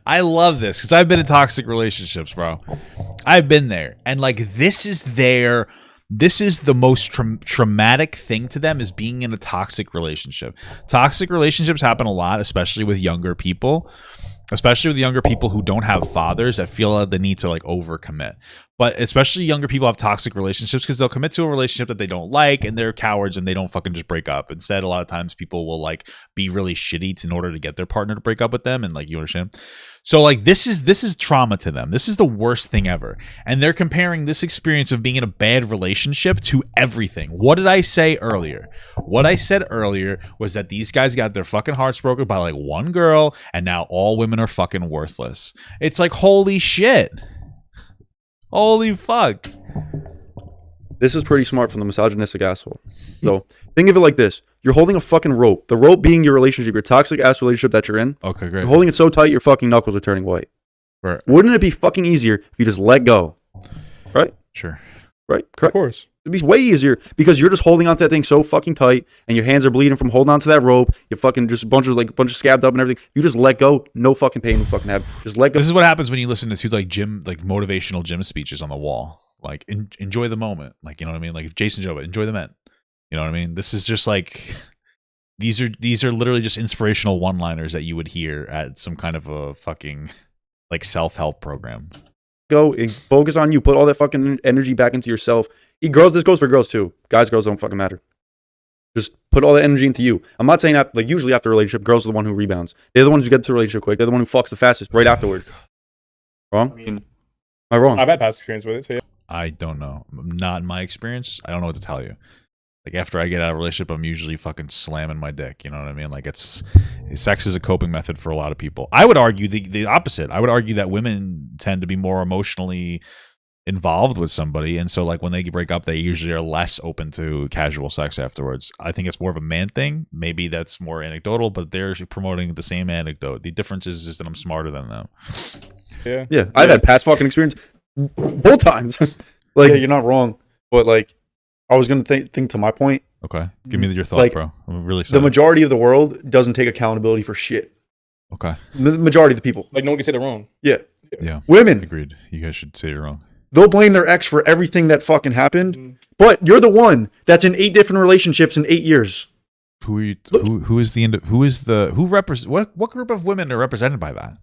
I love this because I've been in toxic relationships, bro. I've been there. And like this is the most traumatic thing to them is being in a toxic relationship. Toxic relationships happen a lot, especially with younger people. Especially with younger people who don't have fathers that feel the need to like overcommit. But especially younger people have toxic relationships because they'll commit to a relationship that they don't like and they're cowards and they don't fucking just break up. Instead, a lot of times people will like be really shitty in order to get their partner to break up with them. And like, you understand? So like this is trauma to them. This is the worst thing ever. And they're comparing this experience of being in a bad relationship to everything. What did I say earlier? What I said earlier was that these guys got their fucking hearts broken by like one girl and now all women are fucking worthless. It's like, holy shit. Holy fuck. This is pretty smart from the misogynistic asshole. So think of it like this. You're holding a fucking rope. The rope being your relationship, your toxic ass relationship that you're in. Okay, great. You're holding it so tight your fucking knuckles are turning white. Right. Wouldn't it be fucking easier if you just let go? Right? Sure. Right? Correct. Of course. It'd be way easier because you're just holding onto that thing so fucking tight and your hands are bleeding from holding onto that rope. You fucking just a bunch of scabbed up and everything. You just let go. No fucking pain will fucking happen. Just let go. This is what happens when you listen to like motivational gym speeches on the wall. Like enjoy the moment. Like, you know what I mean? Like Jason Jova, enjoy the men. You know what I mean? This is just like these are literally just inspirational one-liners that you would hear at some kind of a fucking like self-help program. Go and focus on you. Put all that fucking energy back into yourself. Girls, this goes for girls too. Guys, girls don't fucking matter. Just put all that energy into you. I'm not saying that, like usually after a relationship, girls are the one who rebounds. They're the ones who get to a relationship quick. They're the one who fucks the fastest right afterward. Wrong? Am I wrong? I've had past experience with it, so yeah. I don't know. Not in my experience. I don't know what to tell you. Like after I get out of a relationship, I'm usually fucking slamming my dick. You know what I mean? Like sex is a coping method for a lot of people. I would argue the opposite. I would argue that women tend to be more emotionally involved with somebody, and so like when they break up, they usually are less open to casual sex afterwards. I think it's more of a man thing. Maybe that's more anecdotal, but they're promoting the same anecdote. The difference is that I'm smarter than them. Yeah. I've had past fucking experience both times. Like yeah, you're not wrong, but like I was gonna think to my point. Okay, give me your thought, like, bro. I'm really excited. The majority of the world doesn't take accountability for shit. Okay, the majority of the people, like no one can say they're wrong. Yeah, Yeah. Women. Agreed. You guys should say you're wrong. They'll blame their ex for everything that fucking happened, but you're the one that's in 8 different relationships in 8 years. What group of women are represented by that?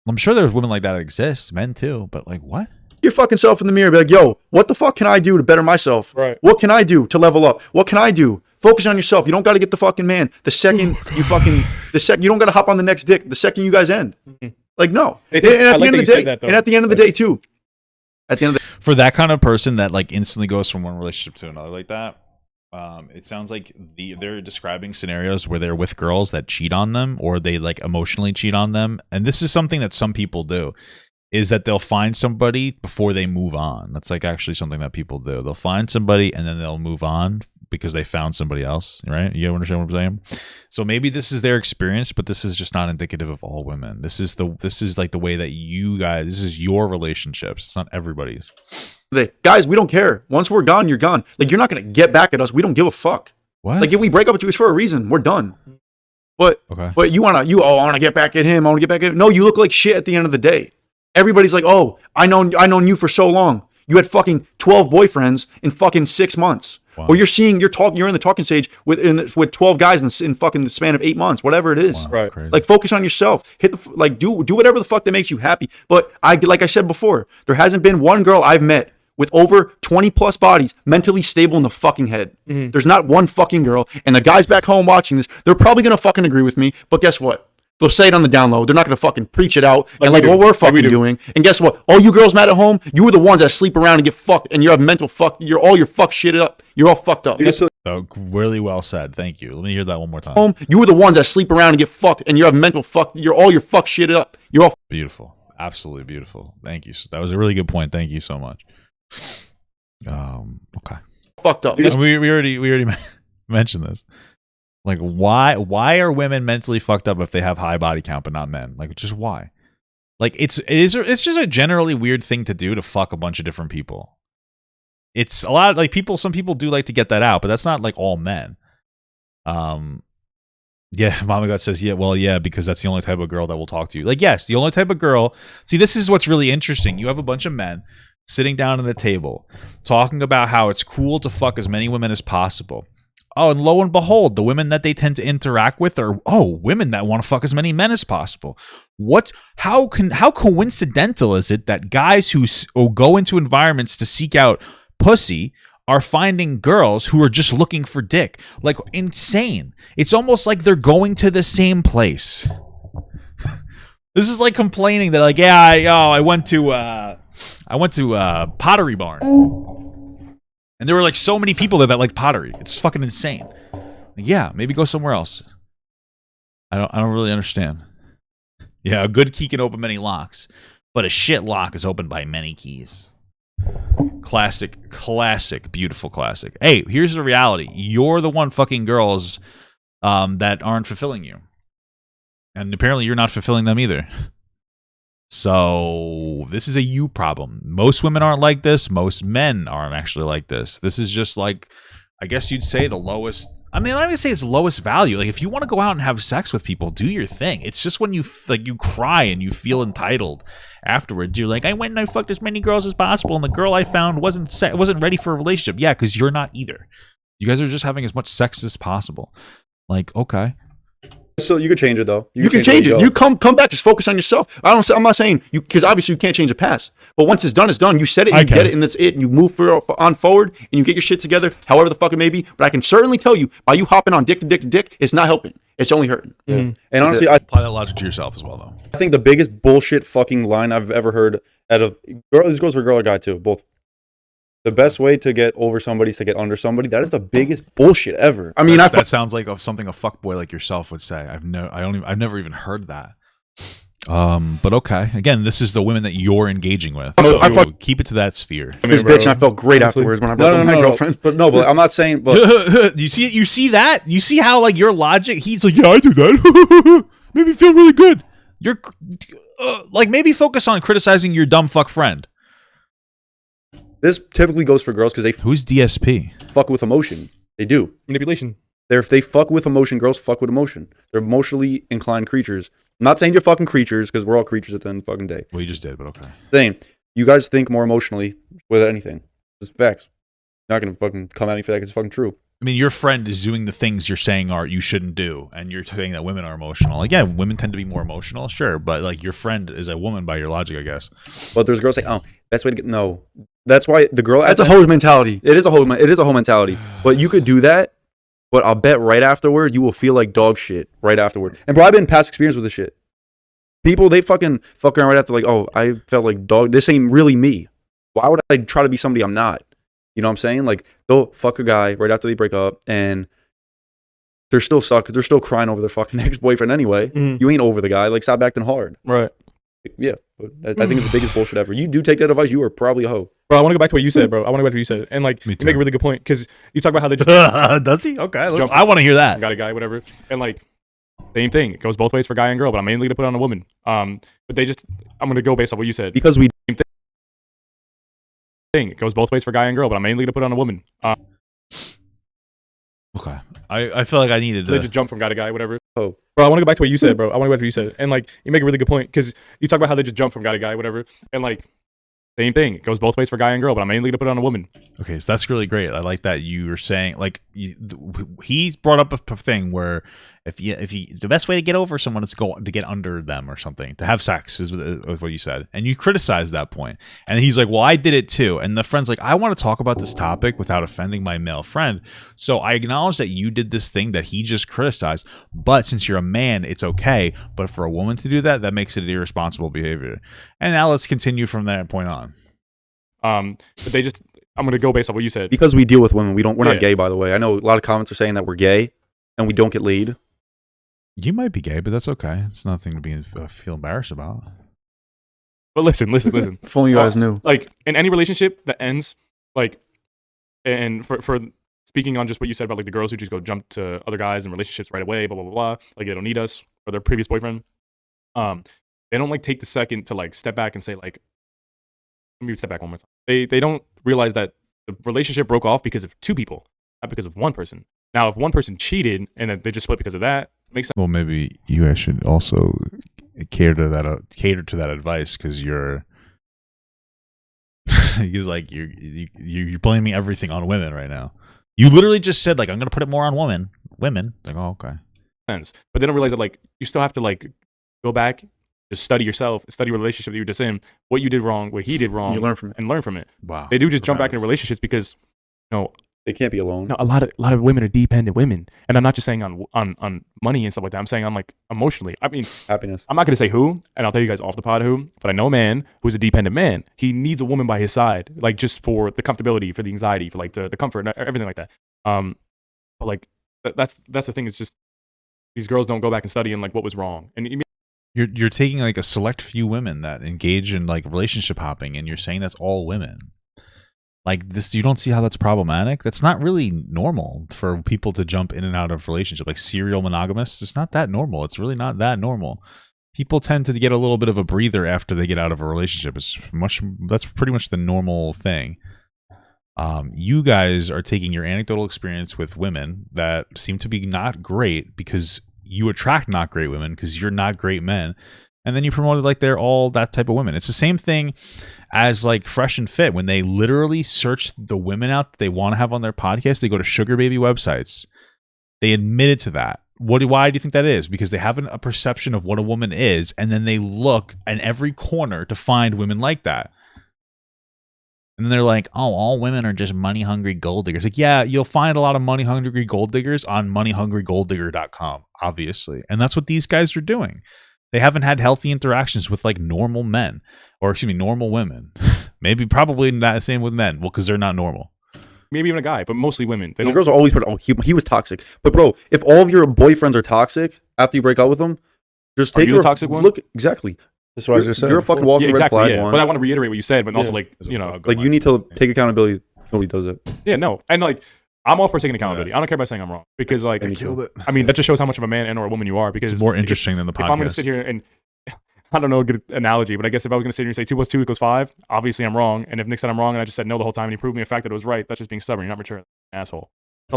I'm sure there's women like that exist, men too, but like what? Your fucking self in the mirror, be like, yo, what the fuck can I do to better myself? Right. What can I do to level up? What can I do? Focus on yourself. You don't got to get the fucking man. The second you don't got to hop on the next dick. The second you guys end, like no. And at the end of the day, too. At the end of the for that kind of person that like instantly goes from one relationship to another like that, it sounds like they're describing scenarios where they're with girls that cheat on them or they like emotionally cheat on them, and this is something that some people do. Is that they'll find somebody before they move on. That's like actually something that people do. They'll find somebody and then they'll move on because they found somebody else, right? You understand what I'm saying? So maybe this is their experience, but this is just not indicative of all women. This is like the way that you guys, this is your relationships. It's not everybody's. Guys, we don't care. Once we're gone, you're gone. Like you're not going to get back at us. We don't give a fuck. What? Like if we break up with you, it's for a reason. We're done. But you want to get back at him. I want to get back at him. No, you look like shit at the end of the day. Everybody's like, oh, I known you for so long. You had fucking 12 boyfriends in fucking 6 months. Wow. Or you're in the talking stage with 12 guys in fucking the span of 8 months, whatever it is. Wow, right. Crazy. Like focus on yourself. Do whatever the fuck that makes you happy. But like I said before, there hasn't been one girl I've met with over 20 plus bodies mentally stable in the fucking head. Mm-hmm. There's not one fucking girl. And the guys back home watching this, they're probably gonna fucking agree with me. But guess what? They'll say it on the down low. They're not going to fucking preach it out what we're fucking doing. And guess what? All you girls mad at home, you were the ones that sleep around and get fucked, and you're a mental fuck. You're all your fuck shit up. You're all fucked up. Oh, really well said. Thank you. Let me hear that one more time. You were the ones that sleep around and get fucked, and you're a mental fuck. You're all your fuck shit up. You're all beautiful. Absolutely beautiful. Thank you. That was a really good point. Thank you so much. Okay. Fucked up. We already mentioned this. Like why are women mentally fucked up if they have high body count but not men? Like just why? Like it's just a generally weird thing to do to fuck a bunch of different people. It's a lot like some people do like to get that out, but that's not like all men. Yeah, Mama God says, yeah, because that's the only type of girl that will talk to you. Like, yes, the only type of girl. See, this is what's really interesting. You have a bunch of men sitting down at a table talking about how it's cool to fuck as many women as possible. Oh, and lo and behold, the women that they tend to interact with are women that want to fuck as many men as possible. How coincidental is it that guys who go into environments to seek out pussy are finding girls who are just looking for dick? Like insane. It's almost like they're going to the same place. This is like complaining that like, I went to Pottery Barn. And there were like so many people there that liked pottery. It's fucking insane. Yeah, maybe go somewhere else. I don't really understand. Yeah, a good key can open many locks, but a shit lock is opened by many keys. Classic, beautiful classic. Hey, here's the reality. You're the one fucking girls that aren't fulfilling you. And apparently you're not fulfilling them either. So this is a you problem. Most women aren't like this. Most men aren't actually like this. This is just like, I guess you'd say the lowest. I mean, I'm not gonna say it's lowest value. Like if you want to go out and have sex with people, do your thing. It's just when you cry and you feel entitled afterwards. You're like, I went and I fucked as many girls as possible, and the girl I found wasn't ready for a relationship. Yeah, because you're not either. You guys are just having as much sex as possible. Like, okay. So you could change it though. You can change it. You come back. Just focus on yourself. I'm not saying you, because obviously you can't change the past. But once it's done, it's done. You said it, you get it, and that's it. And you move on forward, and you get your shit together, however the fuck it may be. But I can certainly tell you, by you hopping on dick to dick to dick, it's not helping. It's only hurting. Mm-hmm. And honestly, I apply that logic to yourself as well, though. I think the biggest bullshit fucking line I've ever heard out of this goes for girl or guy too, both. The best way to get over somebody is to get under somebody. That is the biggest bullshit ever. I mean, that sounds like something a fuckboy like yourself would say. I've never even heard that. But okay. Again, this is the women that you're engaging with. So keep it to that sphere. This bitch, and I felt great afterwards when I broke up with my girlfriend. But I'm not saying. But you see that? You see how like your logic? He's like, yeah, I do that. Made me feel really good. You're like maybe focus on criticizing your dumb fuck friend. This typically goes for girls because they who's DSP? Fuck with emotion. They do manipulation. If they fuck with emotion, girls fuck with emotion. They're emotionally inclined creatures. I'm not saying you're fucking creatures because we're all creatures at the end of the fucking day. Well, you just did, but okay. Saying you guys think more emotionally with anything. It's facts. Not gonna fucking come at me for that because it's fucking true. I mean, your friend is doing the things you're saying you shouldn't do, and you're saying that women are emotional. Like, yeah, women tend to be more emotional, sure, but like your friend is a woman by your logic, I guess. But there's girls saying, "Oh, best way to get no." That's why the girl. That's a hoe mentality. It is a hoe. It is a hoe mentality. But you could do that. But I'll bet right afterward you will feel like dog shit right afterward. And bro, I've been past experience with this shit. People they fucking fuck around right after like, oh, I felt like dog. This ain't really me. Why would I try to be somebody I'm not? You know what I'm saying? Like they'll fuck a guy right after they break up, and they're still stuck. They're still crying over their fucking ex-boyfriend anyway. You ain't over the guy. Like stop acting hard. Right. Yeah. But I think it's the biggest bullshit ever. You do take that advice, you are probably a hoe. Bro, I want to go back to what you said, bro. I want to go back to what you said. And like, you make a really good point because you talk about how they just does he? Okay, I want to hear that. Got a guy, whatever. And like, same thing. It goes both ways for guy and girl, but I'm mainly gonna put it on a woman. But they just, I'm gonna go based on what you said. Because we same thing. It goes both ways for guy and girl, but I'm mainly gonna put it on a woman. Okay, I feel like I needed to. They just jump from guy to guy, whatever. Oh, bro, I want to go back to what you said, bro. I want to go back to what you said. And like, you make a really good point because you talk about how they just jump from guy to guy, whatever. And like, same thing. It goes both ways for guy and girl, but I'm mainly gonna put it on a woman. Okay, so that's really great. I like that you were saying like he's brought up a thing where if you the best way to get over someone is to get under them or something, to have sex is what you said, and you criticized that point. And he's like, well, I did it too. And the friend's like, I want to talk about this topic without offending my male friend, so I acknowledge that you did this thing that he just criticized, but since you're a man, it's okay. But for a woman to do that, that makes it irresponsible behavior. And now let's continue from that point on. But they just, I'm gonna go based on what you said. Because we deal with women, we're not gay, by the way. I know a lot of comments are saying that we're gay and we don't get laid. You might be gay, but that's okay. It's nothing to be feel embarrassed about. But listen. If only you guys knew. Like in any relationship that ends, like, and for speaking on just what you said about like the girls who just go jump to other guys in relationships right away, blah blah blah blah, like they don't need us or their previous boyfriend. They don't like take the second to like step back and say like, let me step back one more time. They don't realize that the relationship broke off because of two people, not because of one person. Now, if one person cheated and then they just split because of that, it makes sense. Well, maybe you guys should also cater to that advice because you're you're blaming everything on women right now. You literally just said like I'm gonna put it more on women. Like, oh, okay. But they don't realize that like you still have to like go back. Just study yourself, study a relationship that you're just in, what you did wrong, what he did wrong, you learn from it. And learn from it. Wow. They do just jump back into relationships because, they can't be alone. No, a lot of women are dependent women, and I'm not just saying on money and stuff like that. I'm saying on like emotionally. I mean, happiness. I'm not gonna say who, and I'll tell you guys off the pod who, but I know a man who's a dependent man. He needs a woman by his side, like just for the comfortability, for the anxiety, for like the comfort, and everything like that. But like that's the thing. It's just these girls don't go back and study and like what was wrong, and You're taking like a select few women that engage in like relationship hopping, and you're saying that's all women. Like this, you don't see how that's problematic? That's not really normal for people to jump in and out of relationship. Like serial monogamists, it's not that normal. It's really not that normal. People tend to get a little bit of a breather after they get out of a relationship. That's pretty much the normal thing. You guys are taking your anecdotal experience with women that seem to be not great because you attract not great women because you're not great men, and then you promoted like they're all that type of women. It's the same thing as like Fresh and Fit when they literally search the women out that they want to have on their podcast. They go to sugar baby websites. They admitted to that. Why do you think that is? Because they have a perception of what a woman is, and then they look in every corner to find women like that. And then they're like, oh, all women are just money-hungry gold diggers. Like, yeah, you'll find a lot of money-hungry gold diggers on moneyhungrygolddigger.com, obviously. And that's what these guys are doing. They haven't had healthy interactions with, like, normal men. Or, excuse me, normal women. Maybe probably not the same with men. Well, because they're not normal. Maybe even a guy, but mostly women. The girls are always put, he was toxic. But, bro, if all of your boyfriends are toxic after you break up with them, just take the toxic one? Look, exactly. That's what I was just saying. You're a fucking walking red flag one. But I want to reiterate what you said, but also like, like you need to take accountability. Nobody does it. Yeah, no. And like, I'm all for taking accountability. I don't care about saying I'm wrong because like, I mean, that just shows how much of a man and or a woman you are because it's more interesting than the podcast. If I'm going to sit here and I don't know a good analogy, but I guess if I was going to sit here and say 2 + 2 = 5, obviously I'm wrong. And if Nick said I'm wrong and I just said no the whole time and he proved me a fact that it was right, that's just being stubborn. You're not mature, asshole.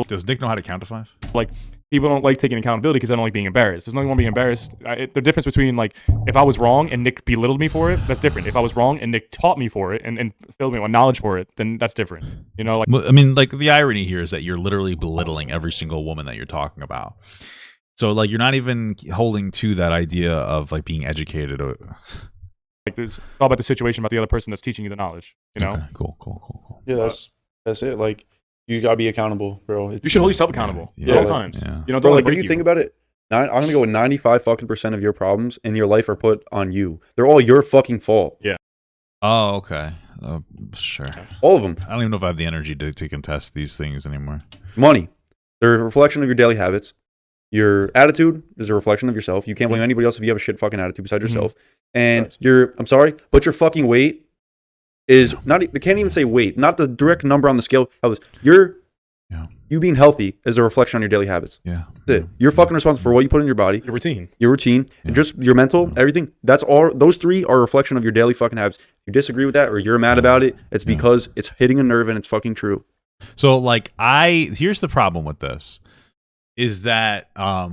Does Nick know how to count to 5? Like, people don't like taking accountability because they don't like being embarrassed. There's nothing wrong being embarrassed. The difference between like if I was wrong and Nick belittled me for it, that's different. If I was wrong and Nick taught me for it and filled me with knowledge for it, then that's different. You know, like I mean, like the irony here is that you're literally belittling every single woman that you're talking about. So like you're not even holding to that idea of like being educated. Like it's all about the situation, about the other person that's teaching you the knowledge. You know, okay, cool. Yeah, that's it. Like you gotta be accountable, bro. You should hold yourself accountable at all times. Yeah. You know, bro. don't Like when you think about it, I'm gonna go with 95% of your problems in your life are put on you. They're all your fucking fault. Yeah. Oh, okay. Sure. All of them. I don't even know if I have the energy to contest these things anymore. Money. They're a reflection of your daily habits. Your attitude is a reflection of yourself. You can't blame anybody else if you have a shit fucking attitude besides yourself. And I'm sorry, but your fucking weight is not. They can't even say weight. Not the direct number on the scale. You being healthy is a reflection on your daily habits. Yeah. That's it. You're fucking responsible for what you put in your body. Your routine, and just your mental, everything. That's all. Those three are a reflection of your daily fucking habits. If you disagree with that or you're mad about it, it's because it's hitting a nerve and it's fucking true. So like here's the problem with this is that I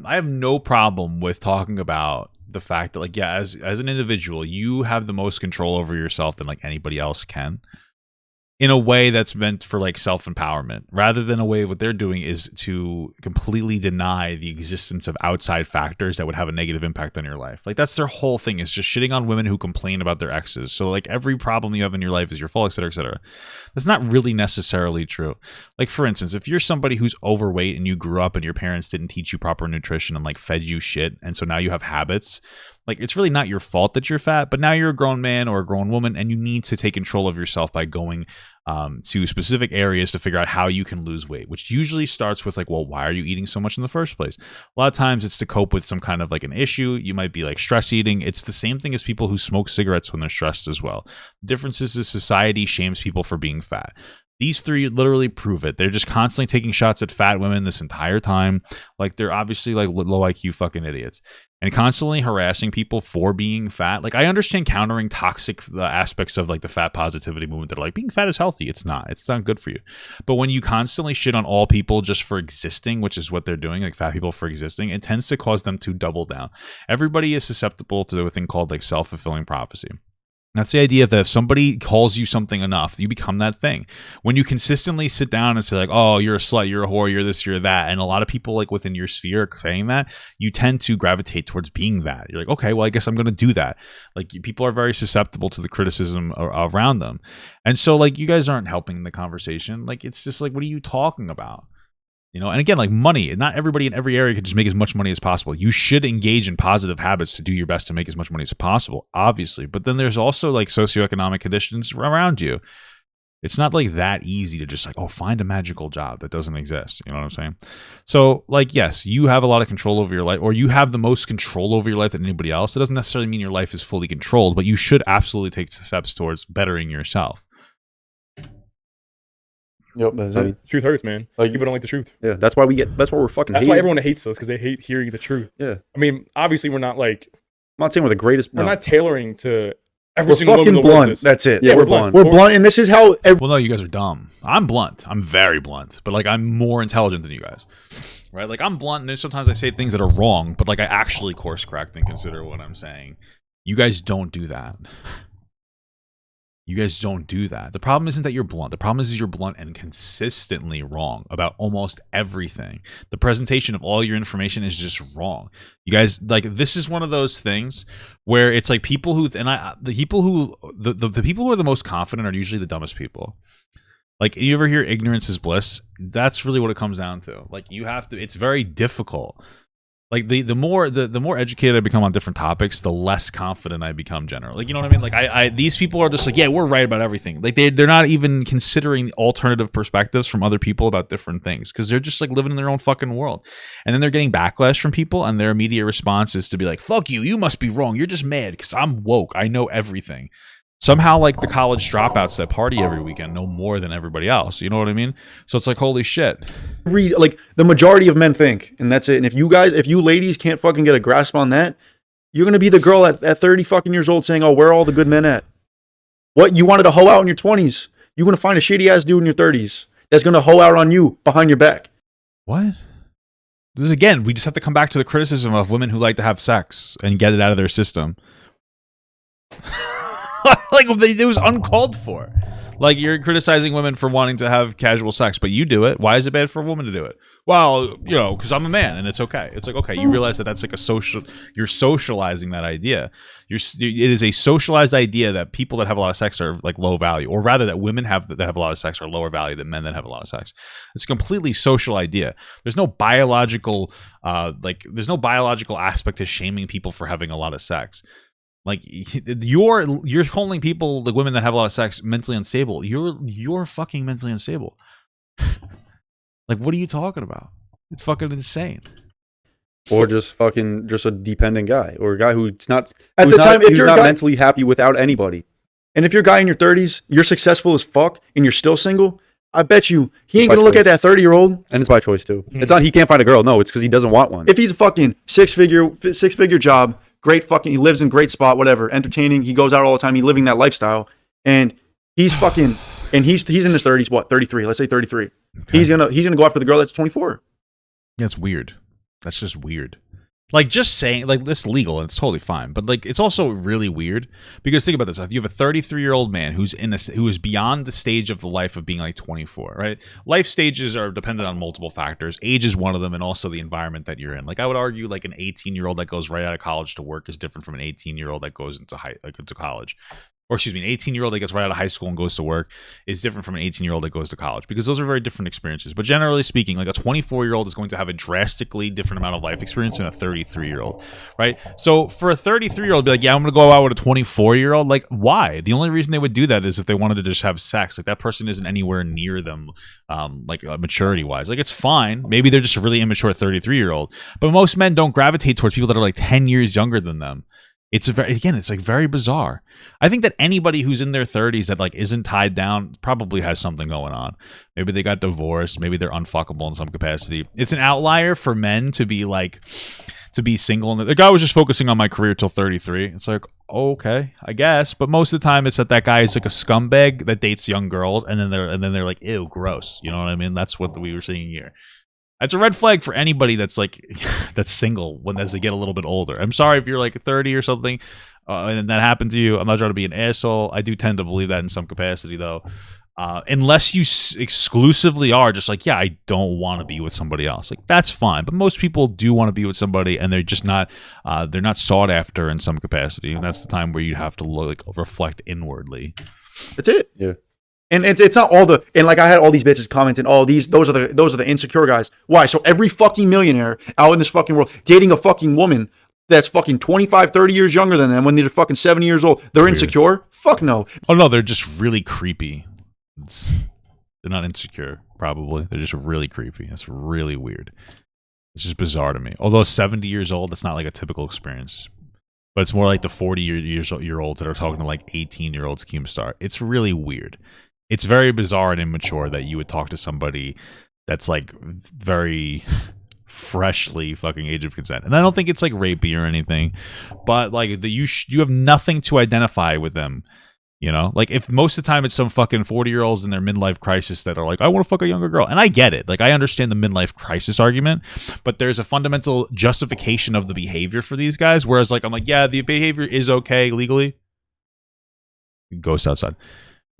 have no problem with talking about the fact that like as an individual you have the most control over yourself than like anybody else can, in a way that's meant for like self-empowerment, rather than a way what they're doing is to completely deny the existence of outside factors that would have a negative impact on your life. Like that's their whole thing, is just shitting on women who complain about their exes. So like every problem you have in your life is your fault, etc., etc. That's not really necessarily true. Like for instance, if you're somebody who's overweight and you grew up and your parents didn't teach you proper nutrition and like fed you shit, and so now you have habits, like it's really not your fault that you're fat, but now you're a grown man or a grown woman and you need to take control of yourself by going to specific areas to figure out how you can lose weight, which usually starts with like, well, why are you eating so much in the first place? A lot of times it's to cope with some kind of like an issue. You might be like stress eating. It's the same thing as people who smoke cigarettes when they're stressed as well. The difference is society shames people for being fat. These three literally prove it. They're just constantly taking shots at fat women this entire time. Like they're obviously like low IQ fucking idiots and constantly harassing people for being fat. Like I understand countering toxic aspects of like the fat positivity movement that are like being fat is healthy. It's not good for you. But when you constantly shit on all people just for existing, which is what they're doing, like fat people for existing, it tends to cause them to double down. Everybody is susceptible to a thing called like self-fulfilling prophecy. That's the idea that if somebody calls you something enough, you become that thing. When you consistently sit down and say like, oh, you're a slut, you're a whore, you're this, you're that, and a lot of people like within your sphere are saying that, you tend to gravitate towards being that. You're like, okay, well, I guess I'm going to do that. Like people are very susceptible to the criticism around them. And so like you guys aren't helping the conversation. Like it's just like, what are you talking about? You know, and again, like money, not everybody in every area can just make as much money as possible. You should engage in positive habits to do your best to make as much money as possible, obviously. But then there's also like socioeconomic conditions around you. It's not like that easy to just like, oh, find a magical job that doesn't exist. You know what I'm saying? So like, yes, you have a lot of control over your life, or you have the most control over your life than anybody else. It doesn't necessarily mean your life is fully controlled, but you should absolutely take steps towards bettering yourself. Yep, that's it. Truth hurts, man. Like people don't like the truth. Yeah, that's why we're fucking. That's why everyone hates us, because they hate hearing the truth. Yeah. I mean, obviously, we're not like. I'm not saying we're the greatest. We're not tailoring to every we're single fucking woman. Blunt. That's it. Yeah, we're blunt. We're blunt, and this is how. Well, no, you guys are dumb. I'm blunt. I'm very blunt, but like I'm more intelligent than you guys, right? Like I'm blunt, and then sometimes I say things that are wrong, but like I actually course correct and consider what I'm saying. You guys don't do that. You guys don't do that. The problem isn't that you're blunt. The problem is you're blunt and consistently wrong about almost everything. The presentation of all your information is just wrong. You guys, like, this is one of those things where it's like people who, the people who are the most confident are usually the dumbest people. Like, you ever hear ignorance is bliss? That's really what it comes down to. Like, you have to, it's very difficult. Like the more educated I become on different topics, the less confident I become generally. Like, you know what I mean? Like these people are just like, yeah, we're right about everything. Like they're not even considering alternative perspectives from other people about different things, because they're just like living in their own fucking world. And then they're getting backlash from people, and their immediate response is to be like, fuck you, you must be wrong. You're just mad because I'm woke. I know everything. Somehow, like the college dropouts that party every weekend know more than everybody else. You know what I mean? So it's like, holy shit. Like the majority of men think, and that's it. And if you ladies can't fucking get a grasp on that, you're gonna be the girl at 30 fucking years old saying, "Oh, where are all the good men at?" What, you wanted to hoe out in your 20s? You're gonna find a shitty ass dude in your 30s that's gonna hoe out on you behind your back. What? This is, again, we just have to come back to the criticism of women who like to have sex and get it out of their system. Like, it was uncalled for. Like, you're criticizing women for wanting to have casual sex, but you do it. Why is it bad for a woman to do it? Well, you know, because I'm a man and it's okay. It's like, okay, you realize that that's like a social, you're socializing that idea. It is a socialized idea that people that have a lot of sex are like low value, or rather that women that have a lot of sex are lower value than men that have a lot of sex. It's a completely social idea. There's no biological, there's no biological aspect to shaming people for having a lot of sex. Like, you're calling people, the women that have a lot of sex, mentally unstable. You're fucking mentally unstable. Like, what are you talking about? It's fucking insane. Or just a dependent guy, or a guy who's not if you're not mentally happy without anybody. And if you're a guy in your 30s, you're successful as fuck, and you're still single, I bet you he ain't gonna look at that 30-year-old. And it's by choice too. It's not he can't find a girl. No, it's because he doesn't want one. If he's a fucking six-figure job, great fucking, he lives in great spot, whatever, entertaining, he goes out all the time, he's living that lifestyle, and he's fucking, and he's in his 30s, what, 33? Let's say 33. Okay. He's gonna go after the girl that's 24. That's weird. That's just weird. Like, just saying, like, this is legal and it's totally fine, but like, it's also really weird because think about this: if you have a 33-year-old man who is beyond the stage of the life of being like 24, right? Life stages are dependent on multiple factors. Age is one of them, and also the environment that you're in. Like, I would argue, like, an 18-year-old that goes right out of college to work is different from an 18-year-old that goes into college. Or excuse me, an 18-year-old that gets right out of high school and goes to work is different from an 18-year-old that goes to college, because those are very different experiences. But generally speaking, like, a 24-year-old is going to have a drastically different amount of life experience than a 33-year-old, right? So for a 33-year-old, be like, yeah, I'm going to go out with a 24-year-old. Like, why? The only reason they would do that is if they wanted to just have sex. Like, that person isn't anywhere near them, maturity-wise. Like, it's fine. Maybe they're just a really immature 33-year-old. But most men don't gravitate towards people that are like 10 years younger than them. It's like very bizarre. I think that anybody who's in their 30s that like isn't tied down probably has something going on. Maybe they got divorced. Maybe they're unfuckable in some capacity. It's an outlier for men to be single. And the guy was just focusing on my career till 33. It's like, okay, I guess. But most of the time, it's that guy is like a scumbag that dates young girls, and then they're like, ew, gross. You know what I mean? That's what we were seeing here. It's a red flag for anybody that's like that's single as they get a little bit older. I'm sorry if you're like 30 or something and that happened to you. I'm not trying to be an asshole. I do tend to believe that in some capacity, though. Unless you exclusively are just like, yeah, I don't want to be with somebody else. Like, that's fine. But most people do want to be with somebody, and they're just not they're not sought after in some capacity. And that's the time where you have to reflect inwardly. That's it. Yeah. And it's not all and like I had all these bitches commenting, those are the insecure guys. Why? So every fucking millionaire out in this fucking world dating a fucking woman that's fucking 25, 30 years younger than them when they're fucking 70 years old, they're insecure? Fuck no. Oh no, they're just really creepy. They're not insecure, probably. They're just really creepy. That's really weird. It's just bizarre to me. Although 70 years old, that's not like a typical experience. But it's more like the 40-year-olds that are talking to like 18-year-olds Keemstar. It's really weird. It's very bizarre and immature that you would talk to somebody that's like very freshly fucking age of consent. And I don't think it's like rapey or anything, but like you have nothing to identify with them. You know, like if most of the time it's some fucking 40-year-olds in their midlife crisis that are like, I want to fuck a younger girl. And I get it. Like, I understand the midlife crisis argument, but there's a fundamental justification of the behavior for these guys. Whereas like, I'm like, yeah, the behavior is okay legally. Ghost outside.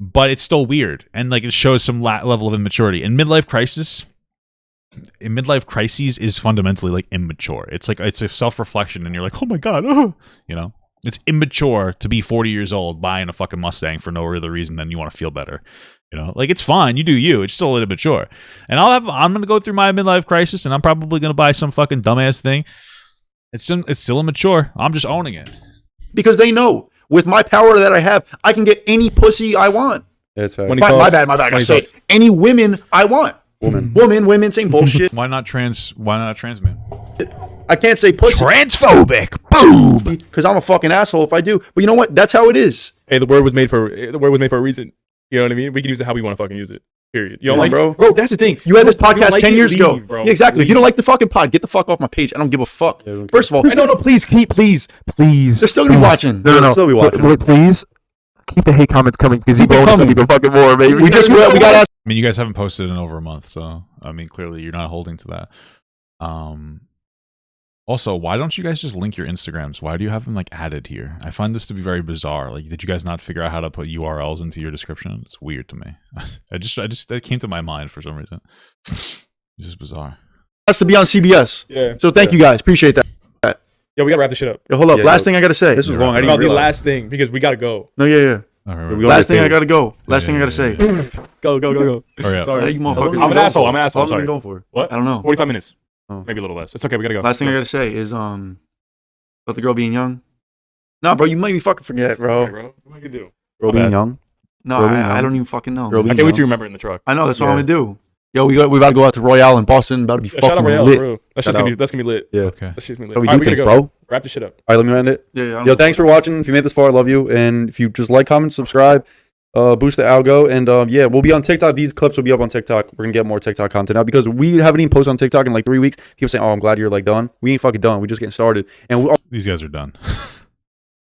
But it's still weird. And like, it shows some level of immaturity. And midlife crises is fundamentally like immature. It's like, it's a self-reflection and you're like, oh my God, you know? It's immature to be 40 years old buying a fucking Mustang for no other reason than you want to feel better. You know, like, it's fine. You do you. It's still immature. And I'm going to go through my midlife crisis, and I'm probably going to buy some fucking dumbass thing. It's still immature. I'm just owning it. Because they know with my power that I have, I can get any pussy I want. That's fair. My bad. I say any women I want. Women, same bullshit. Why not trans man? I can't say pussy. Transphobic. Boom. Because I'm a fucking asshole if I do. But you know what? That's how it is. Hey, the word was made for a reason. You know what I mean? We can use it how we want to fucking use it. Period. You know, like, bro, that's the thing. You had this podcast 10 years ago. Bro. Yeah, exactly. If you don't like the fucking pod, get the fuck off my page. I don't give a fuck. Yeah, first of all, no, please. They're still gonna be watching. No. Still be watching. Please keep the hate comments coming because you bonus them even fucking more, baby. We got. I mean, you guys haven't posted in over a month, so I mean, clearly you're not holding to that. Also, why don't you guys just link your Instagrams? Why do you have them like added here? I find this to be very bizarre. Like, did you guys not figure out how to put URLs into your description? It's weird to me. That came to my mind for some reason. It's just bizarre. Has to be on CBS. Yeah. So thank you guys. Appreciate that. Yeah, we gotta wrap this shit up. Yo, hold up. Last thing I gotta say. This is wrong. I didn't About the realize. last thing because we gotta go. No, yeah. All right, Last thing I gotta go. Last thing I gotta say. Go. Hurry up. Sorry, You motherfuckers. I'm an asshole. I'm How long have sorry. you been going for? What? I don't know. 45 minutes. Oh. Maybe a little less. It's okay. We gotta go. Last thing I gotta say is about the girl being young. Nah, bro, you made me fucking forget, bro. Okay, bro. What am I gonna do? Girl being young. No, Girl being I young. don't even fucking know. Girl man. I can't wait to remember in the truck. I know that's what Yeah. I'm gonna do. Yo, we about to go out to Royale in Boston. About to be Yeah, shout out fucking Royale, lit. bro. That's Shout gonna be lit. Yeah. Okay. That's just gonna be How lit. we All do right, we things, gotta go. bro. Wrap this shit up. All right, let me end it. Yeah. Yo, thanks for watching. If you made this far, I love you. And if you just like, comment, subscribe, boost the algo. And yeah, we'll be on TikTok. These clips will be up on TikTok. We're gonna get more TikTok content out because we haven't even posted on TikTok in like 3 weeks. People saying, "Oh, I'm glad you're like done." We ain't fucking done. We're just getting started. And These guys are done.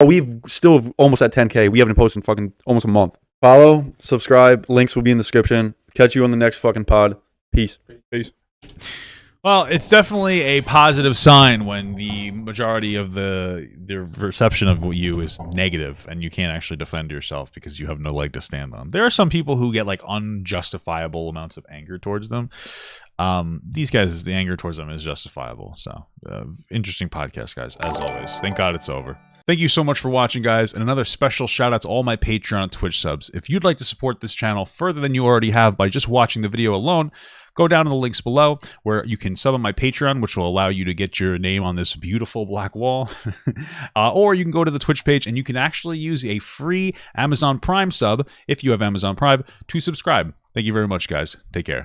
we've still almost at 10K. We haven't posted in fucking almost a month. Follow, subscribe. Links will be in the description. Catch you on the next fucking pod. Peace. Well, it's definitely a positive sign when the majority of the reception of you is negative and you can't actually defend yourself because you have no leg to stand on. There are some people who get like unjustifiable amounts of anger towards them. These guys, the anger towards them is justifiable. So, interesting podcast, guys, as always. Thank God it's over. Thank you so much for watching, guys, and another special shout out to all my Patreon and Twitch subs. If you'd like to support this channel further than you already have by just watching the video alone, go down to the links below where you can sub on my Patreon, which will allow you to get your name on this beautiful black wall. Or you can go to the Twitch page and you can actually use a free Amazon Prime sub, if you have Amazon Prime, to subscribe. Thank you very much, guys. Take care.